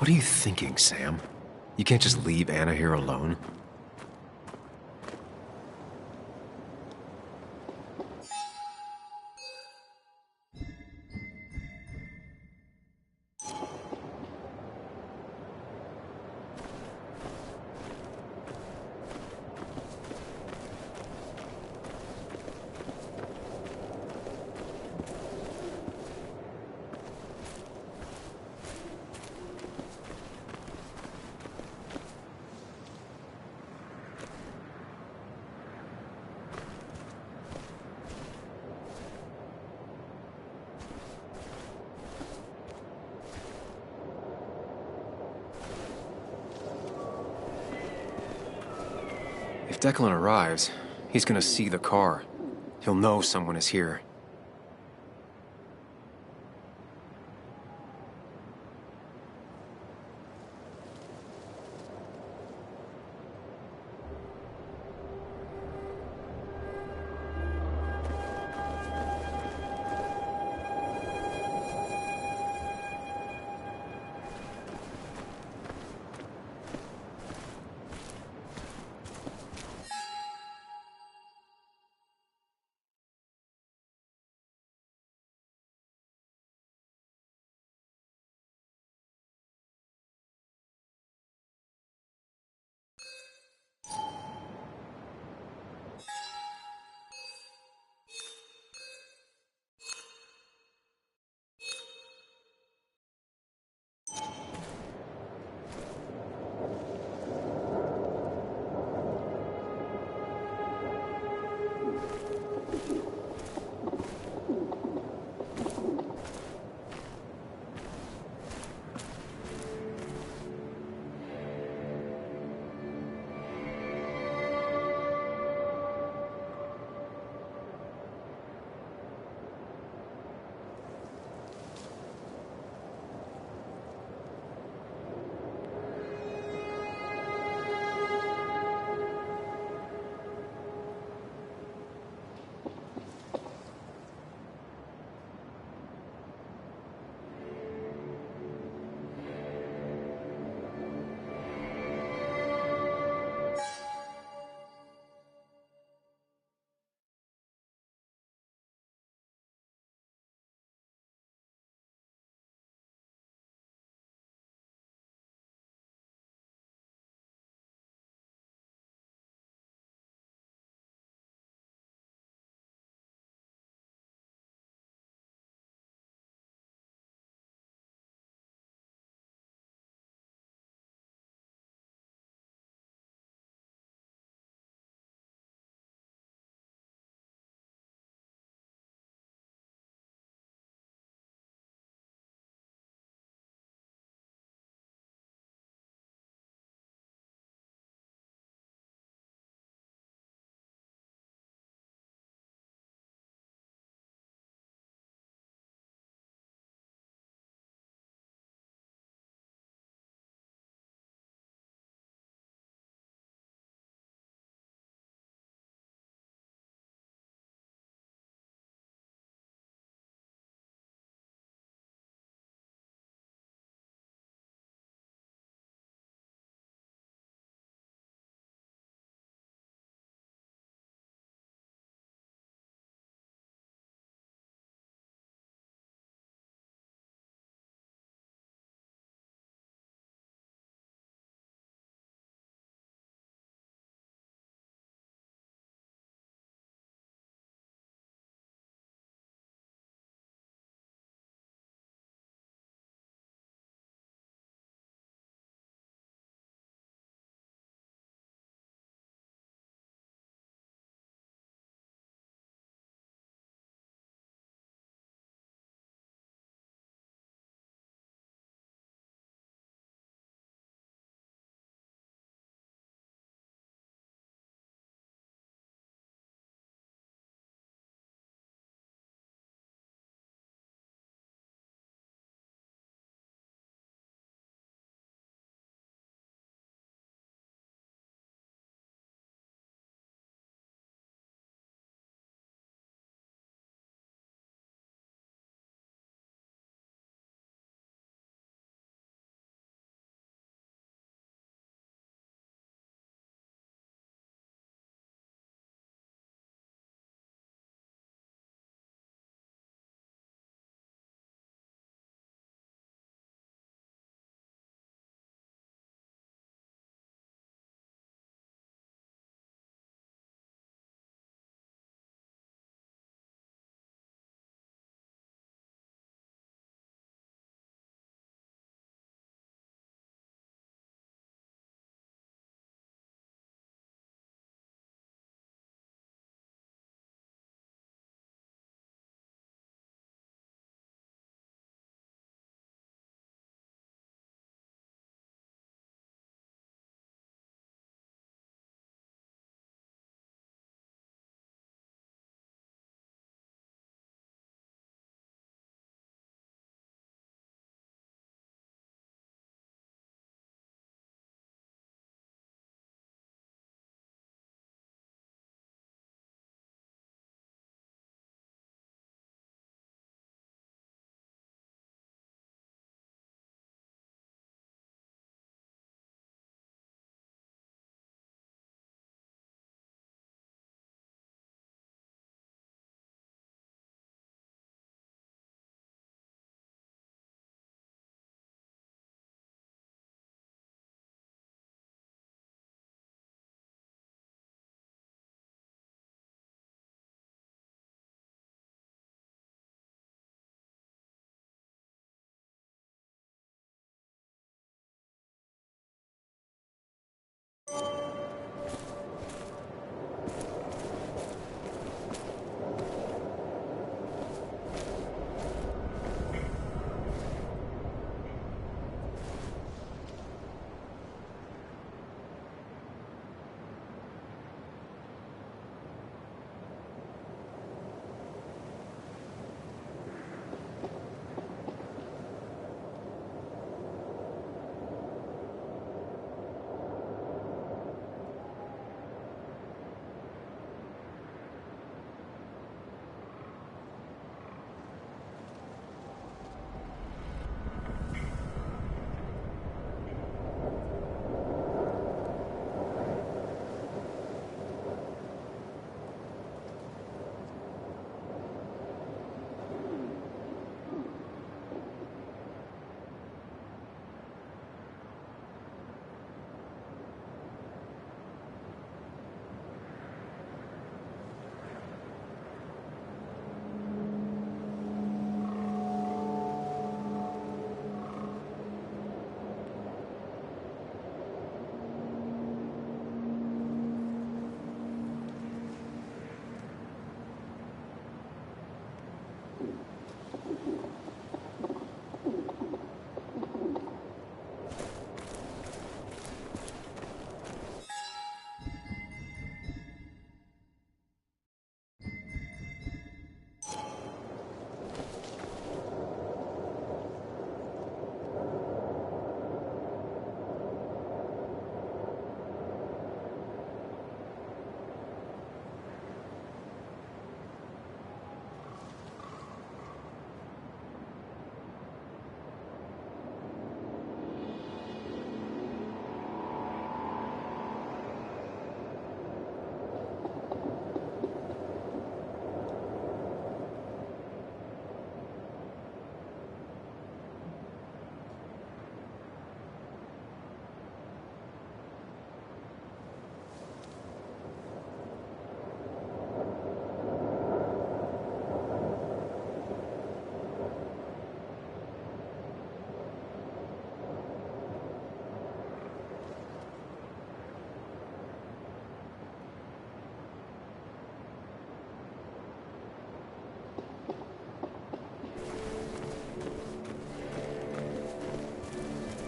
What are you thinking, Sam? You can't just leave Anna here alone. If Declan arrives, he's gonna see the car. He'll know someone is here.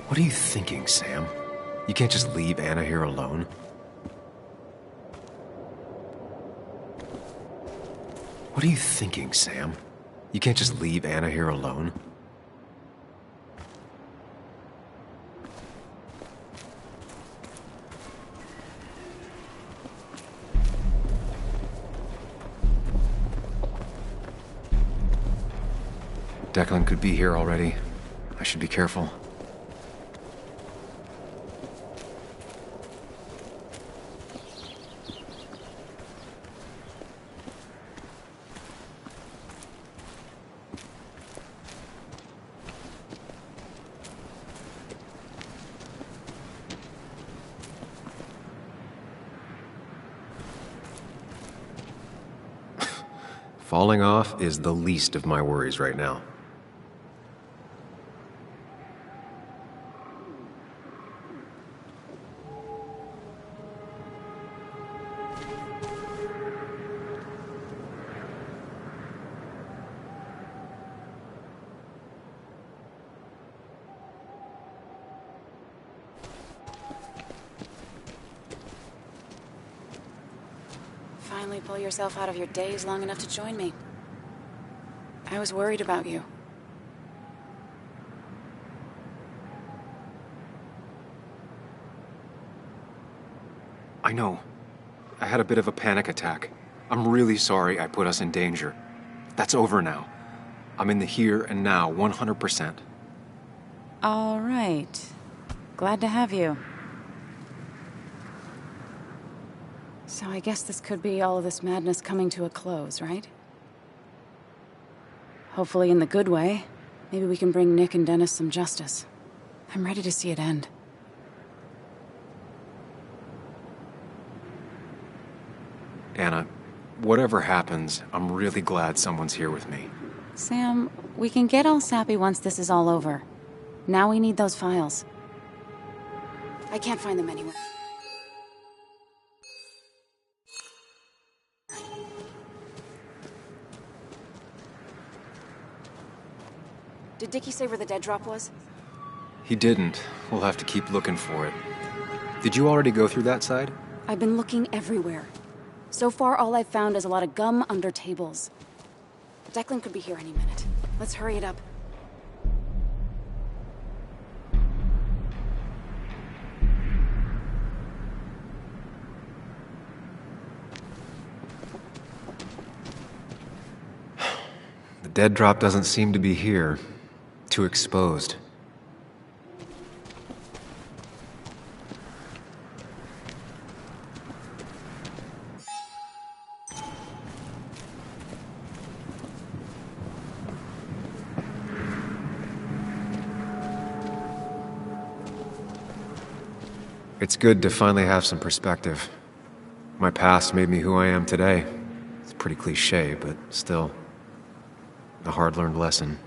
What are you thinking, Sam? You can't just leave Anna here alone. What are you thinking, Sam? You can't just leave Anna here alone. Declan could be here already. I should be careful. Falling off is the least of my worries right now. Finally pull yourself out of your daze long enough to join me. I was worried about you. I know. I had a bit of a panic attack. I'm really sorry I put us in danger. That's over now. I'm in the here and now, 100%. All right. Glad to have you. So I guess this could be all of this madness coming to a close, right? Hopefully in the good way. Maybe we can bring Nick and Dennis some justice. I'm ready to see it end. Anna, whatever happens, I'm really glad someone's here with me. Sam, we can get all sappy once this is all over. Now we need those files. I can't find them anywhere. Did Dickie say where the dead drop was? He didn't. We'll have to keep looking for it. Did you already go through that side? I've been looking everywhere. So far, all I've found is a lot of gum under tables. Declan could be here any minute. Let's hurry it up. The dead drop doesn't seem to be here. Too exposed. It's good to finally have some perspective. My past made me who I am today. It's pretty cliche, but still, a hard-learned lesson.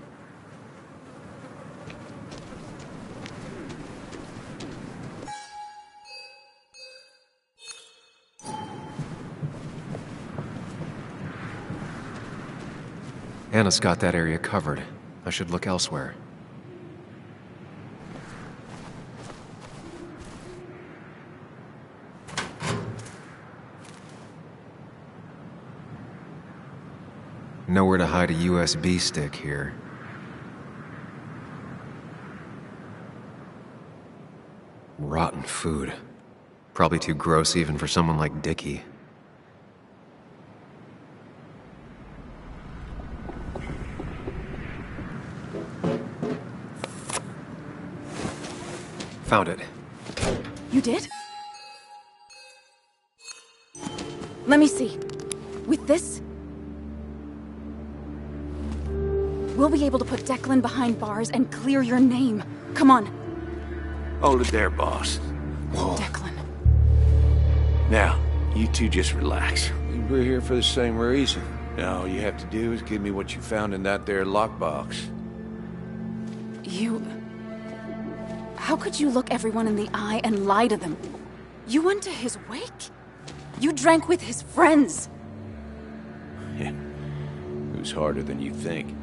Anna's got that area covered. I should look elsewhere. Nowhere to hide a USB stick here. Rotten food. Probably too gross even for someone like Dickie. Found it. You did? Let me see. With this, we'll be able to put Declan behind bars and clear your name. Come on. Hold it there, boss. Whoa. Declan. Now, you two just relax. We're here for the same reason. All you have to do is give me what you found in that there lockbox. You... How could you look everyone in the eye and lie to them? You went to his wake? You drank with his friends. Yeah. It was harder than you think.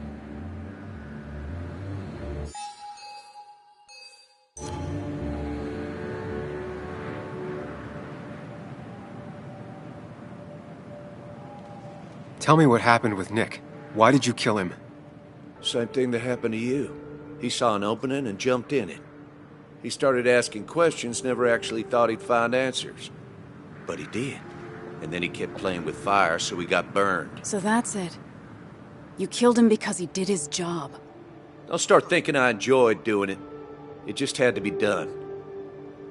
Tell me what happened with Nick. Why did you kill him? Same thing that happened to you. He saw an opening and jumped in it. He started asking questions, never actually thought he'd find answers. But he did. And then he kept playing with fire, so he got burned. So that's it. You killed him because he did his job. Don't start thinking I enjoyed doing it. It just had to be done.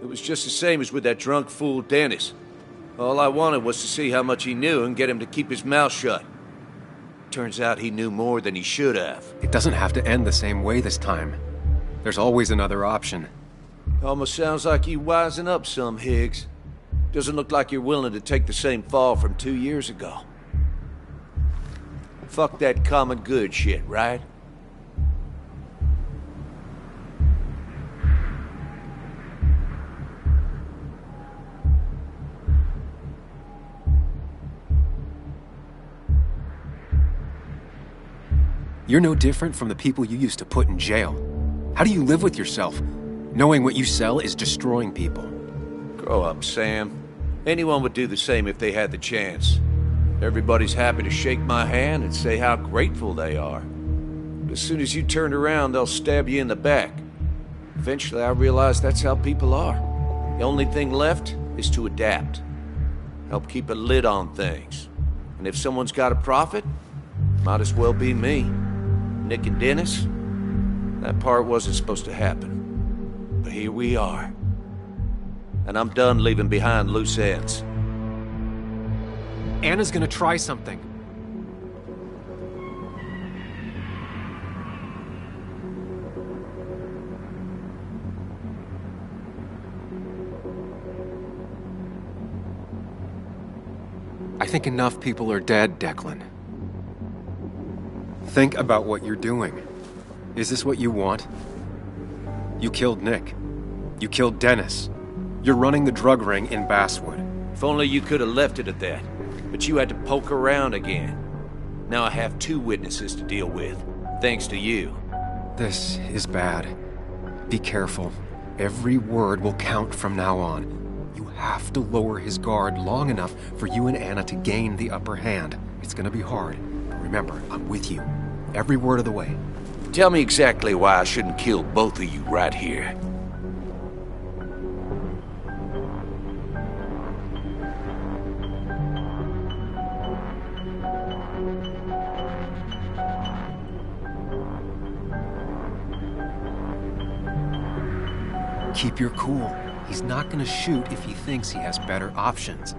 It was just the same as with that drunk fool Dennis. All I wanted was to see how much he knew and get him to keep his mouth shut. Turns out he knew more than he should have. It doesn't have to end the same way this time. There's always another option. Almost sounds like you wising up some, Higgs. Doesn't look like you're willing to take the same fall from 2 years ago. Fuck that common good shit, right? You're no different from the people you used to put in jail. How do you live with yourself, knowing what you sell is destroying people? Grow up, Sam. Anyone would do the same if they had the chance. Everybody's happy to shake my hand and say how grateful they are. But as soon as you turn around, they'll stab you in the back. Eventually, I realized that's how people are. The only thing left is to adapt. Help keep a lid on things. And if someone's got a profit, might as well be me. Nick and Dennis, that part wasn't supposed to happen. But here we are. And I'm done leaving behind loose ends. Anna's gonna try something. I think enough people are dead, Declan. Think about what you're doing. Is this what you want? You killed Nick. You killed Dennis. You're running the drug ring in Basswood. If only you could have left it at that. But you had to poke around again. Now I have 2 witnesses to deal with, thanks to you. This is bad. Be careful. Every word will count from now on. You have to lower his guard long enough for you and Anna to gain the upper hand. It's gonna be hard. But remember, I'm with you. Every word of the way. Tell me exactly why I shouldn't kill both of you right here. Keep your cool. He's not gonna shoot if he thinks he has better options.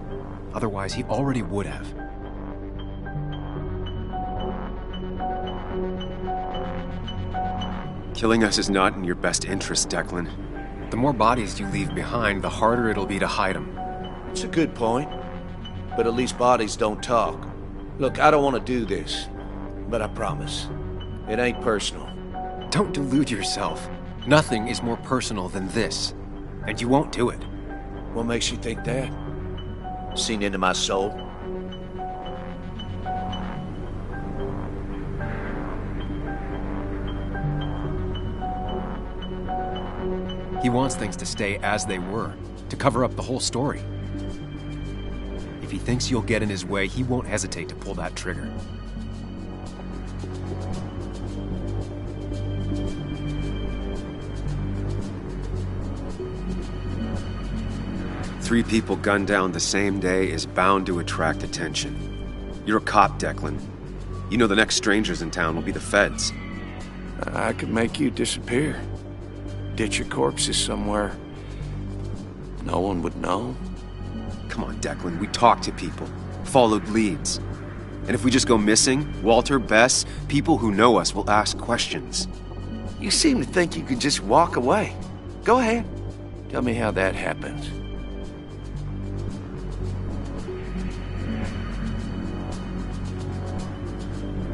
Otherwise, he already would have. Killing us is not in your best interest, Declan. The more bodies you leave behind, the harder it'll be to hide them. It's a good point. But at least bodies don't talk. Look, I don't want to do this. But I promise. It ain't personal. Don't delude yourself. Nothing is more personal than this. And you won't do it. What makes you think that? Seen into my soul? He wants things to stay as they were, to cover up the whole story. If he thinks you'll get in his way, he won't hesitate to pull that trigger. Three people gunned down the same day is bound to attract attention. You're a cop, Declan. You know the next strangers in town will be the feds. I could make you disappear. Ditch your corpses somewhere. No one would know. Come on, Declan, we talked to people, followed leads. And if we just go missing, Walter, Bess, people who know us will ask questions. You seem to think you could just walk away. Go ahead. Tell me how that happens.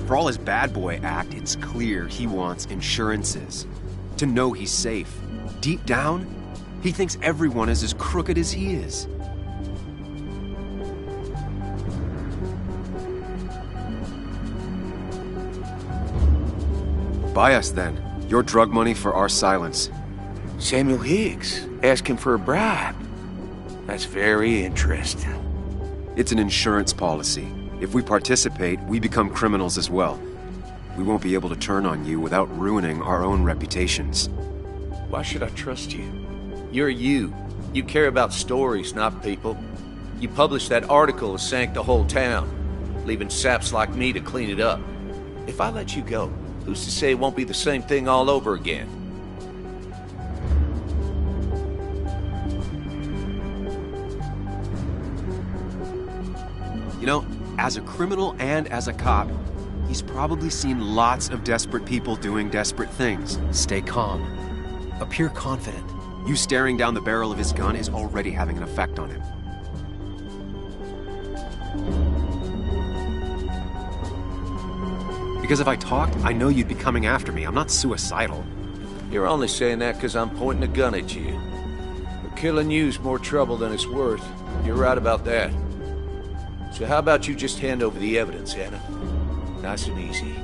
For all his bad boy act, it's clear he wants insurances. To know he's safe. Deep down, he thinks everyone is as crooked as he is. Buy us then. Your drug money for our silence. Samuel Higgs, asking for a bribe. That's very interesting. It's an insurance policy. If we participate, we become criminals as well. We won't be able to turn on you without ruining our own reputations. Why should I trust you? You're you. You care about stories, not people. You published that article that sank the whole town, leaving saps like me to clean it up. If I let you go, who's to say it won't be the same thing all over again? You know, as a criminal and as a cop, he's probably seen lots of desperate people doing desperate things. Stay calm. Appear confident. You staring down the barrel of his gun is already having an effect on him. Because if I talked, I know you'd be coming after me. I'm not suicidal. You're only saying that because I'm pointing a gun at you. But killing you's more trouble than it's worth. You're right about that. So how about you just hand over the evidence, Anna? Nice and easy.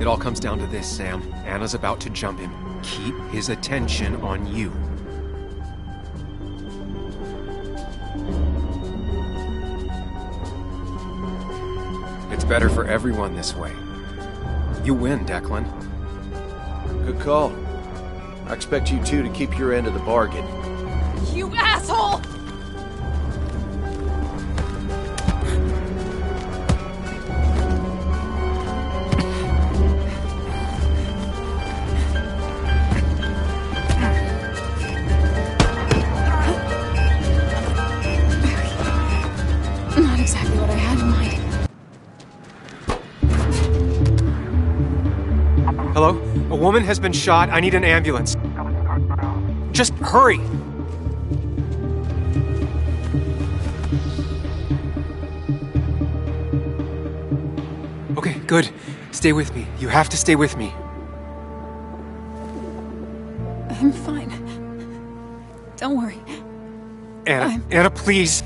It all comes down to this, Sam. Anna's about to jump him. Keep his attention on you. It's better for everyone this way. You win, Declan. Good call. I expect you two to keep your end of the bargain. You asshole! Not exactly what I had in mind. Hello? A woman has been shot. I need an ambulance. Just hurry! Okay, good. Stay with me. You have to stay with me. I'm fine. Don't worry. Anna, Anna, please.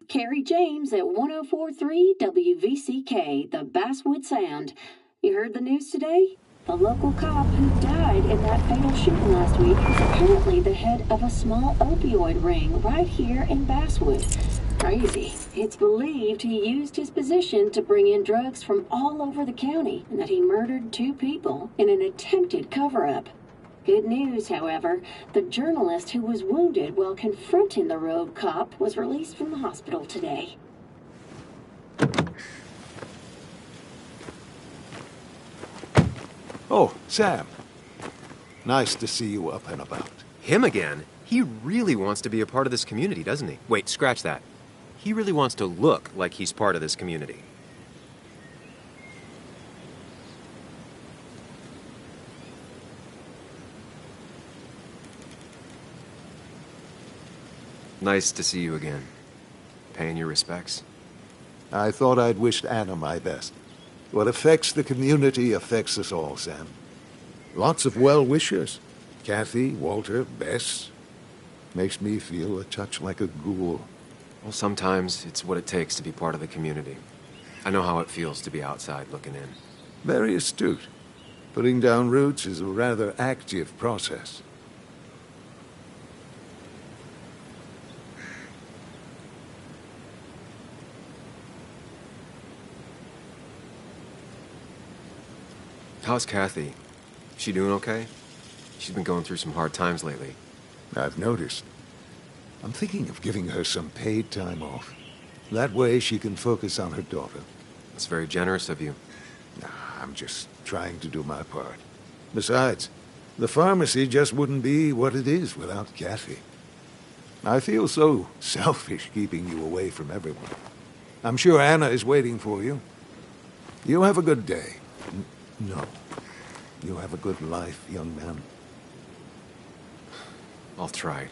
Carrie James at 104.3 WVCK, the Basswood Sound. You heard the news today? The local cop who died in that fatal shooting last week is apparently the head of a small opioid ring right here in Basswood. Crazy. It's believed he used his position to bring in drugs from all over the county and that he murdered 2 people in an attempted cover-up. Good news, however, the journalist who was wounded while confronting the rogue cop was released from the hospital today. Oh, Sam. Nice to see you up and about. Him again? He really wants to be a part of this community, doesn't he? Wait, scratch that. He really wants to look like he's part of this community. Nice to see you again. Paying your respects? I thought I'd wished Anna my best. What affects the community affects us all, Sam. Lots of well-wishers. Kathy, Walter, Bess. Makes me feel a touch like a ghoul. Well, sometimes it's what it takes to be part of the community. I know how it feels to be outside looking in. Very astute. Putting down roots is a rather active process. How's Kathy? She doing okay? She's been going through some hard times lately. I've noticed. I'm thinking of giving her some paid time off. That way she can focus on her daughter. That's very generous of you. I'm just trying to do my part. Besides, the pharmacy just wouldn't be what it is without Kathy. I feel so selfish keeping you away from everyone. I'm sure Anna is waiting for you. You have a good day. No. You have a good life, young man. I'll try.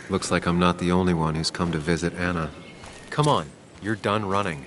Looks like I'm not the only one who's come to visit Anna. Come on, you're done running.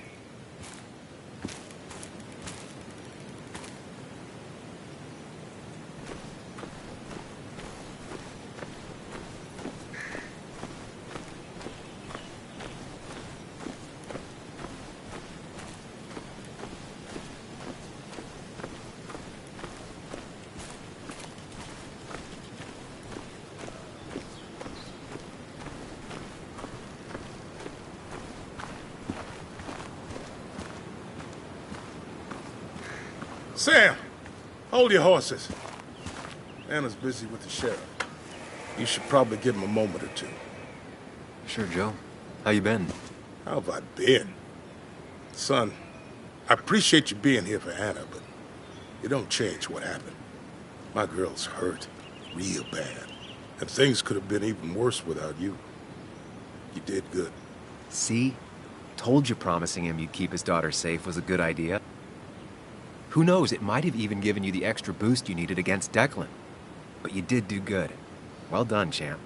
Sam, hold your horses. Anna's busy with the sheriff. You should probably give him a moment or two. Sure, Joe. How you been? How have I been? Son, I appreciate you being here for Anna, but it don't change what happened. My girl's hurt, real bad. And things could have been even worse without you. You did good. See? Told you promising him you'd keep his daughter safe was a good idea. Who knows, it might have even given you the extra boost you needed against Declan. But you did do good. Well done, champ.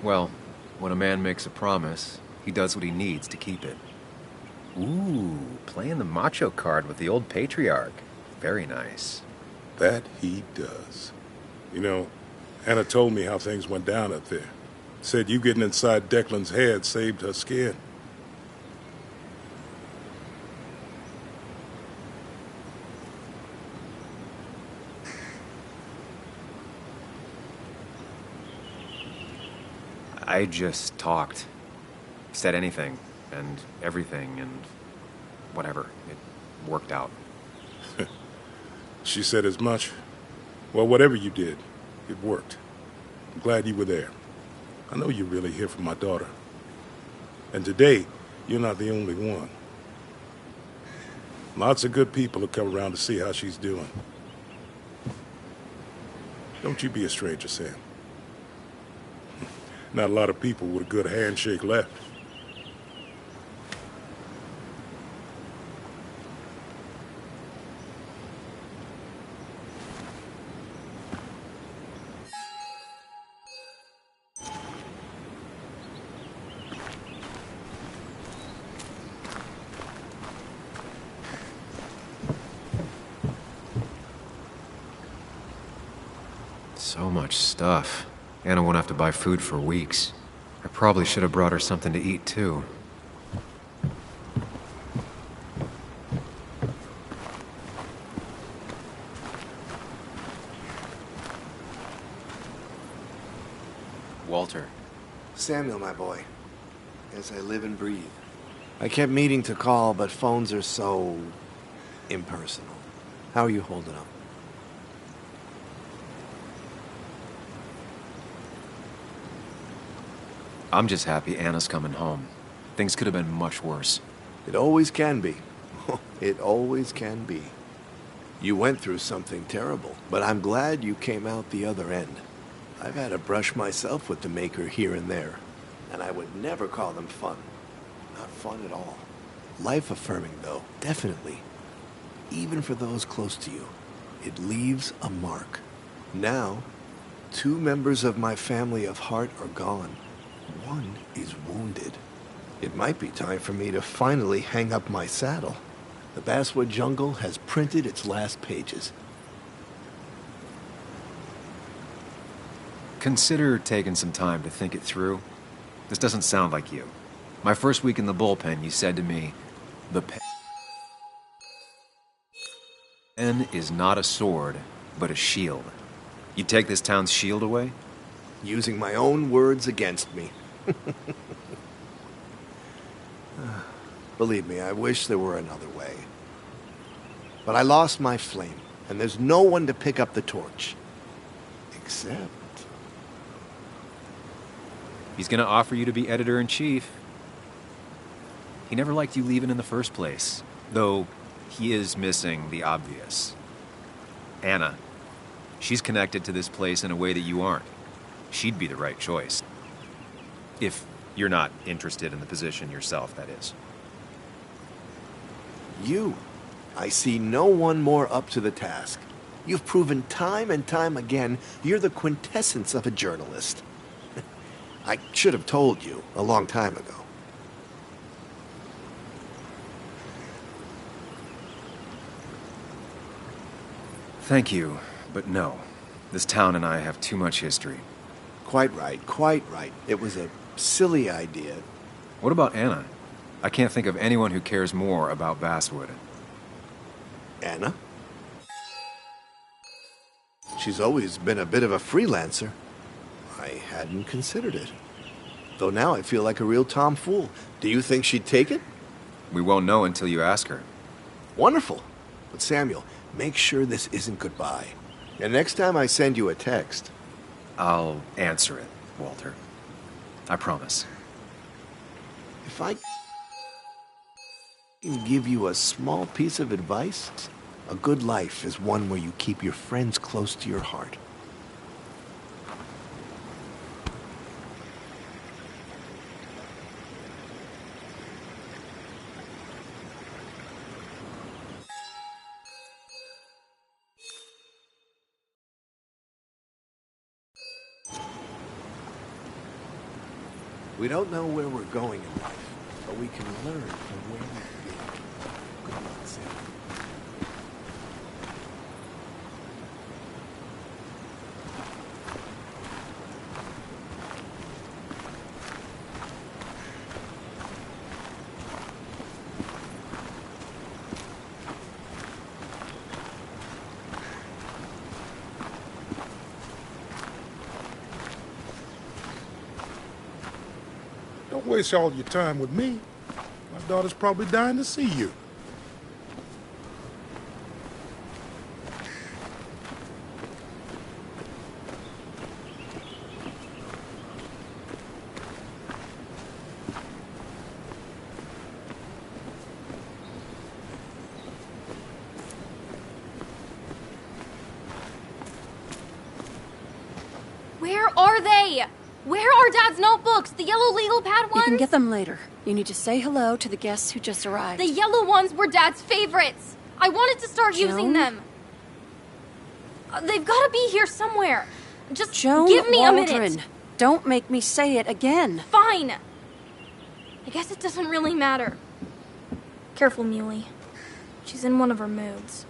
Well, when a man makes a promise, he does what he needs to keep it. Ooh, playing the macho card with the old patriarch. Very nice. That he does. You know, Anna told me how things went down up there. Said you getting inside Declan's head saved her skin. I just talked. Said anything, and everything, and whatever. It worked out. She said as much? Well, whatever you did, it worked. I'm glad you were there. I know you're really here for my daughter. And today, you're not the only one. Lots of good people will come around to see how she's doing. Don't you be a stranger, Sam. Not a lot of people with a good handshake left. So much stuff. Anna won't have to buy food for weeks. I probably should have brought her something to eat, too. Walter. Samuel, my boy. As I live and breathe. I kept meaning to call, but phones are so impersonal. How are you holding up? I'm just happy Anna's coming home. Things could have been much worse. It always can be. It always can be. You went through something terrible, but I'm glad you came out the other end. I've had a brush myself with the Maker here and there, and I would never call them fun. Not fun at all. Life-affirming, though, definitely. Even for those close to you, it leaves a mark. Now, 2 members of my family of heart are gone. One is wounded. It might be time for me to finally hang up my saddle. The Basswood Jungle has printed its last pages. Consider taking some time to think it through. This doesn't sound like you. My first week in the bullpen, you said to me, the pen is not a sword, but a shield. You take this town's shield away? Using my own words against me. Believe me, I wish there were another way. But I lost my flame, and there's no one to pick up the torch. Except... He's gonna offer you to be editor-in-chief. He never liked you leaving in the first place, though he is missing the obvious. Anna. She's connected to this place in a way that you aren't. She'd be the right choice. If you're not interested in the position yourself, that is. You. I see no one more up to the task. You've proven time and time again you're the quintessence of a journalist. I should have told you a long time ago. Thank you, but no. This town and I have too much history. Quite right, quite right. It was a silly idea. What about Anna? I can't think of anyone who cares more about Basswood. Anna? She's always been a bit of a freelancer. I hadn't considered it. Though now I feel like a real tomfool. Do you think she'd take it? We won't know until you ask her. Wonderful. But Samuel, make sure this isn't goodbye. And next time I send you a text... I'll answer it, Walter. I promise. If I can give you a small piece of advice, a good life is one where you keep your friends close to your heart. We don't know where we're going in life, but we can learn from where we've been. Good luck, Sam. Don't waste all your time with me. My daughter's probably dying to see you. Where are they? Where are Dad's notebooks? The yellow legal pad ones? You can get them later. You need to say hello to the guests who just arrived. The yellow ones were Dad's favorites. I wanted to start using them. They've got to be here somewhere. Just Joan give me Waldron. a minute. Don't make me say it again. Fine. I guess it doesn't really matter. Careful, Muley. She's in one of her moods.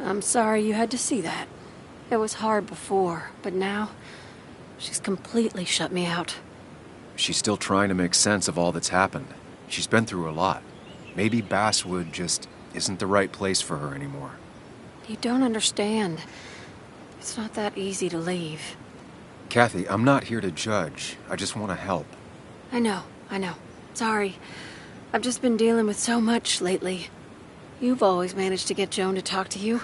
I'm sorry you had to see that. It was hard before, but now she's completely shut me out. She's still trying to make sense of all that's happened. She's been through a lot. Maybe Basswood just isn't the right place for her anymore. You don't understand. It's not that easy to leave. Kathy, I'm not here to judge. I just want to help. I know. Sorry. I've just been dealing with so much lately. You've always managed to get Joan to talk to you.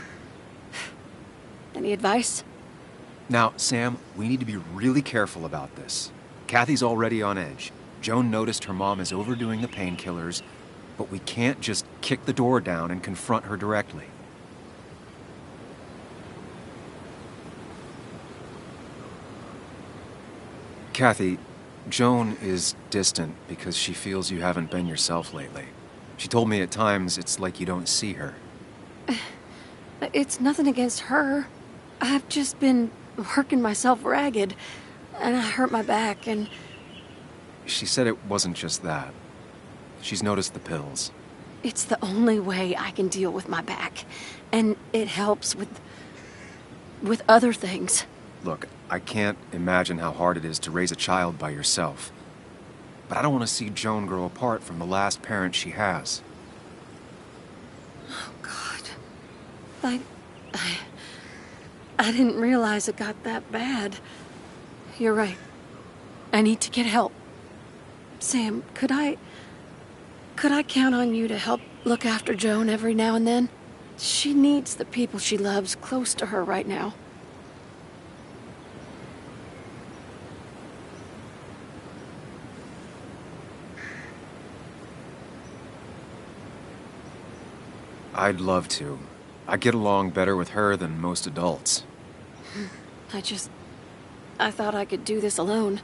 Any advice? Now, Sam, we need to be really careful about this. Kathy's already on edge. Joan noticed her mom is overdoing the painkillers, but we can't just kick the door down and confront her directly. Kathy, Joan is distant because she feels you haven't been yourself lately. She told me at times it's like you don't see her. It's nothing against her. I've just been working myself ragged, and I hurt my back, and... She said it wasn't just that. She's noticed the pills. It's the only way I can deal with my back, and it helps with... with other things. Look, I can't imagine how hard it is to raise a child by yourself. But I don't want to see Joan grow apart from the last parent she has. Oh, God. I didn't realize it got that bad. You're right. I need to get help. Sam, could I count on you to help look after Joan every now and then? She needs the people she loves close to her right now. I'd love to. I get along better with her than most adults. I thought I could do this alone.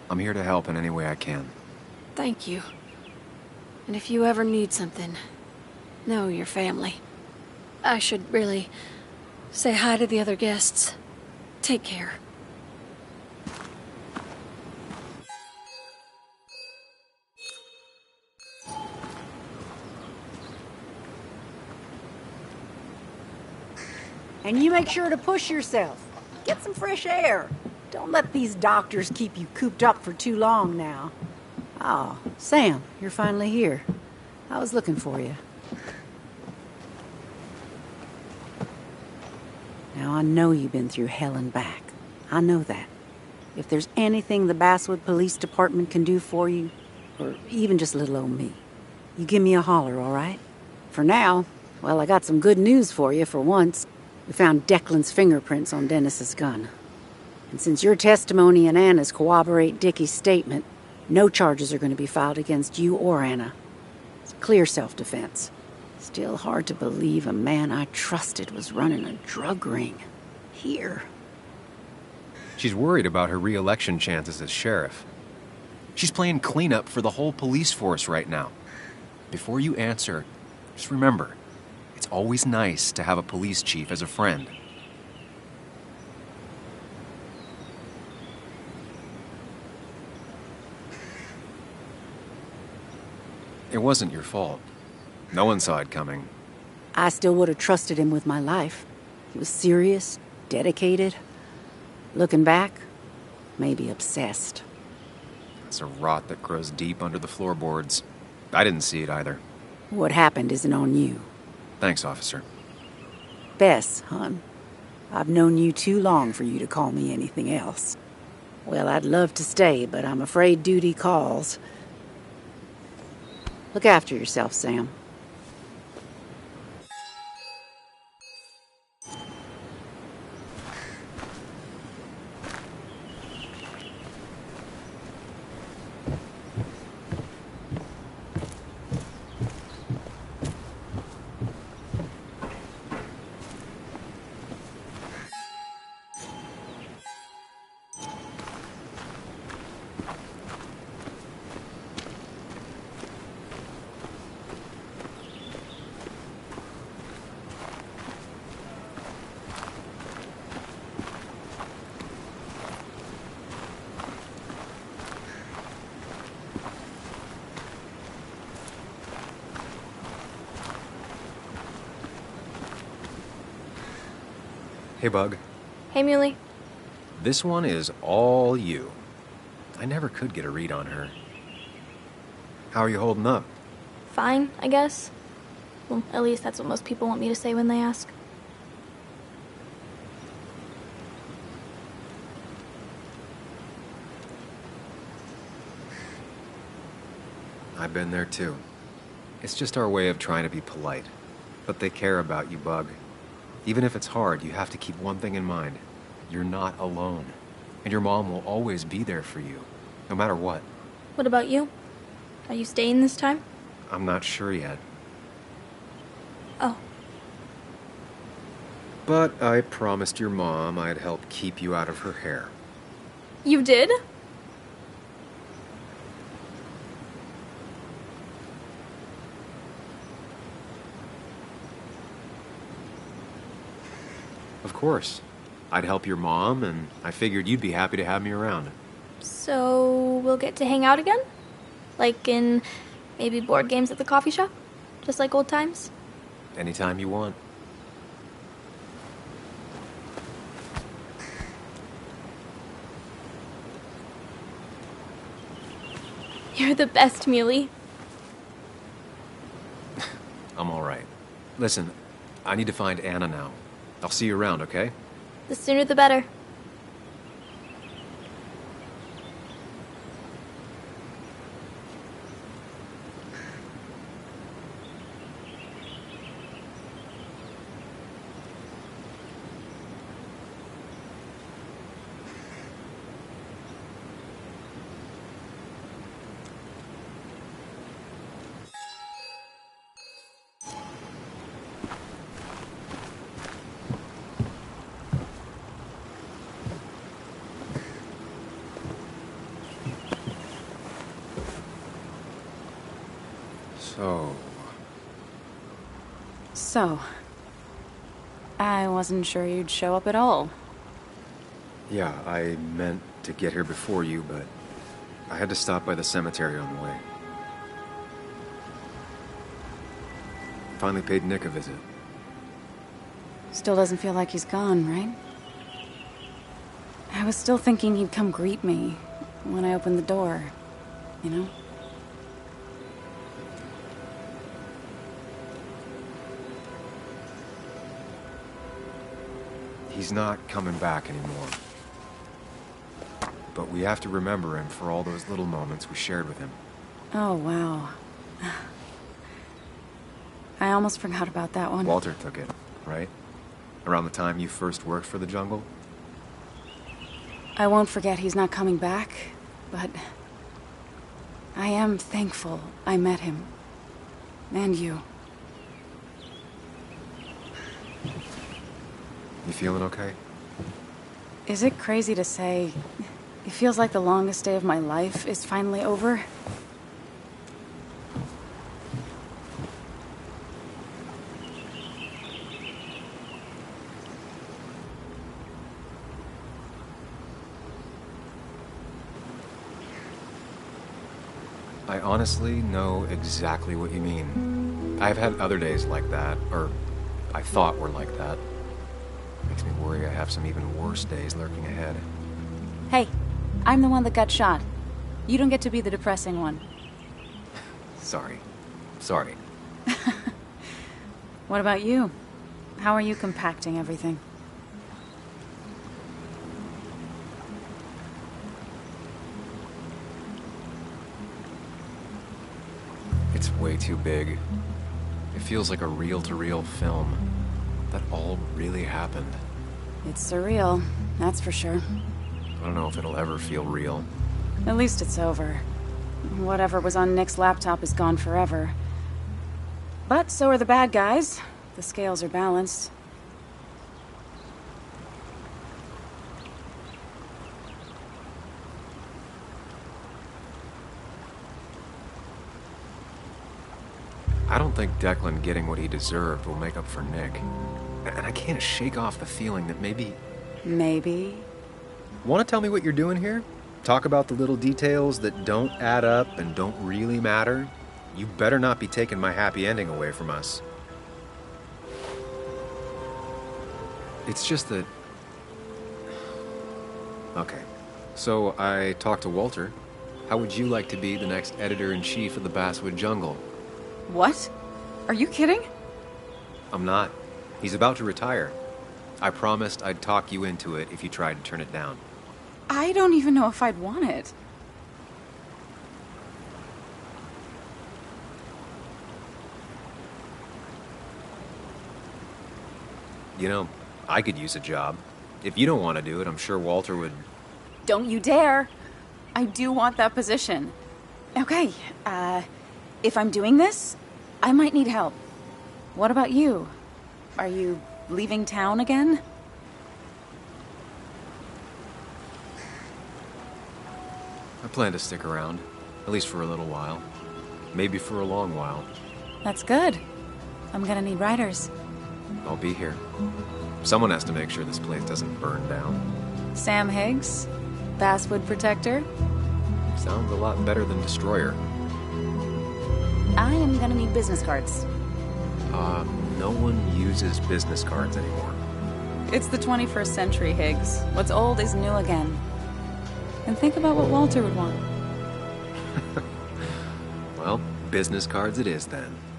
I'm here to help in any way I can. Thank you. And if you ever need something, know your family. I should really say hi to the other guests. Take care. And you make sure to push yourself. Get some fresh air. Don't let these doctors keep you cooped up for too long now. Oh, Sam, you're finally here. I was looking for you. Now, I know you've been through hell and back. I know that. If there's anything the Basswood Police Department can do for you, or even just little old me, you give me a holler, all right? For now, well, I got some good news for you for once. We found Declan's fingerprints on Dennis's gun. And since your testimony and Anna's corroborate Dickie's statement, no charges are going to be filed against you or Anna. It's clear self-defense. Still hard to believe a man I trusted was running a drug ring. Here. She's worried about her re-election chances as sheriff. She's playing cleanup for the whole police force right now. Before you answer, just remember, it's always nice to have a police chief as a friend. It wasn't your fault. No one saw it coming. I still would have trusted him with my life. He was serious, dedicated. Looking back, maybe obsessed. It's a rot that grows deep under the floorboards. I didn't see it either. What happened isn't on you. Thanks, officer. Bess, hon. I've known you too long for you to call me anything else. Well, I'd love to stay, but I'm afraid duty calls. Look after yourself, Sam. Hey, Bug. Hey, Muley. This one is all you. I never could get a read on her. How are you holding up? Fine, I guess. Well, at least that's what most people want me to say when they ask. I've been there too. It's just our way of trying to be polite. But they care about you, Bug. Even if it's hard, you have to keep one thing in mind. You're not alone. And your mom will always be there for you, no matter what. What about you? Are you staying this time? I'm not sure yet. Oh. But I promised your mom I'd help keep you out of her hair. You did? Of course. I'd help your mom, and I figured you'd be happy to have me around. So we'll get to hang out again? Like in maybe board games at the coffee shop? Just like old times? Anytime you want. You're the best, Muley. I'm all right. Listen, I need to find Anna now. I'll see you around, okay? The sooner the better. So, I wasn't sure you'd show up at all. Yeah, I meant to get here before you, but I had to stop by the cemetery on the way. Finally paid Nick a visit. Still doesn't feel like he's gone, right? I was still thinking he'd come greet me when I opened the door, you know? He's not coming back anymore. But we have to remember him for all those little moments we shared with him. Oh, wow. I almost forgot about that one. Walter took it, right? Around the time you first worked for the Jungle? I won't forget he's not coming back, but I am thankful I met him. And you. You feeling okay? Is it crazy to say it feels like the longest day of my life is finally over? I honestly know exactly what you mean. I've had other days like that, or I thought were like that. Makes me worry I have some even worse days lurking ahead. Hey, I'm the one that got shot. You don't get to be the depressing one. Sorry. What about you? How are you compacting everything? It's way too big. It feels like a reel-to-reel film. That all really happened. It's surreal, that's for sure. I don't know if it'll ever feel real. At least it's over. Whatever was on Nick's laptop is gone forever. But so are the bad guys. The scales are balanced. I don't think Declan getting what he deserved will make up for Nick. And I can't shake off the feeling that maybe... Maybe? Want to tell me what you're doing here? Talk about the little details that don't add up and don't really matter? You better not be taking my happy ending away from us. It's just that... Okay. So I talked to Walter. How would you like to be the next editor-in-chief of the Basswood Jungle? What? Are you kidding? I'm not. He's about to retire. I promised I'd talk you into it if you tried to turn it down. I don't even know if I'd want it. You know, I could use a job. If you don't want to do it, I'm sure Walter would... Don't you dare! I do want that position. Okay, if I'm doing this, I might need help. What about you? Are you leaving town again? I plan to stick around, at least for a little while. Maybe for a long while. That's good. I'm gonna need writers. I'll be here. Someone has to make sure this place doesn't burn down. Sam Higgs? Basswood Protector? Sounds a lot better than Destroyer. I am gonna need business cards. No one uses business cards anymore. It's the 21st century, Higgs. What's old is new again. And think about what Walter would want. Business cards it is, then.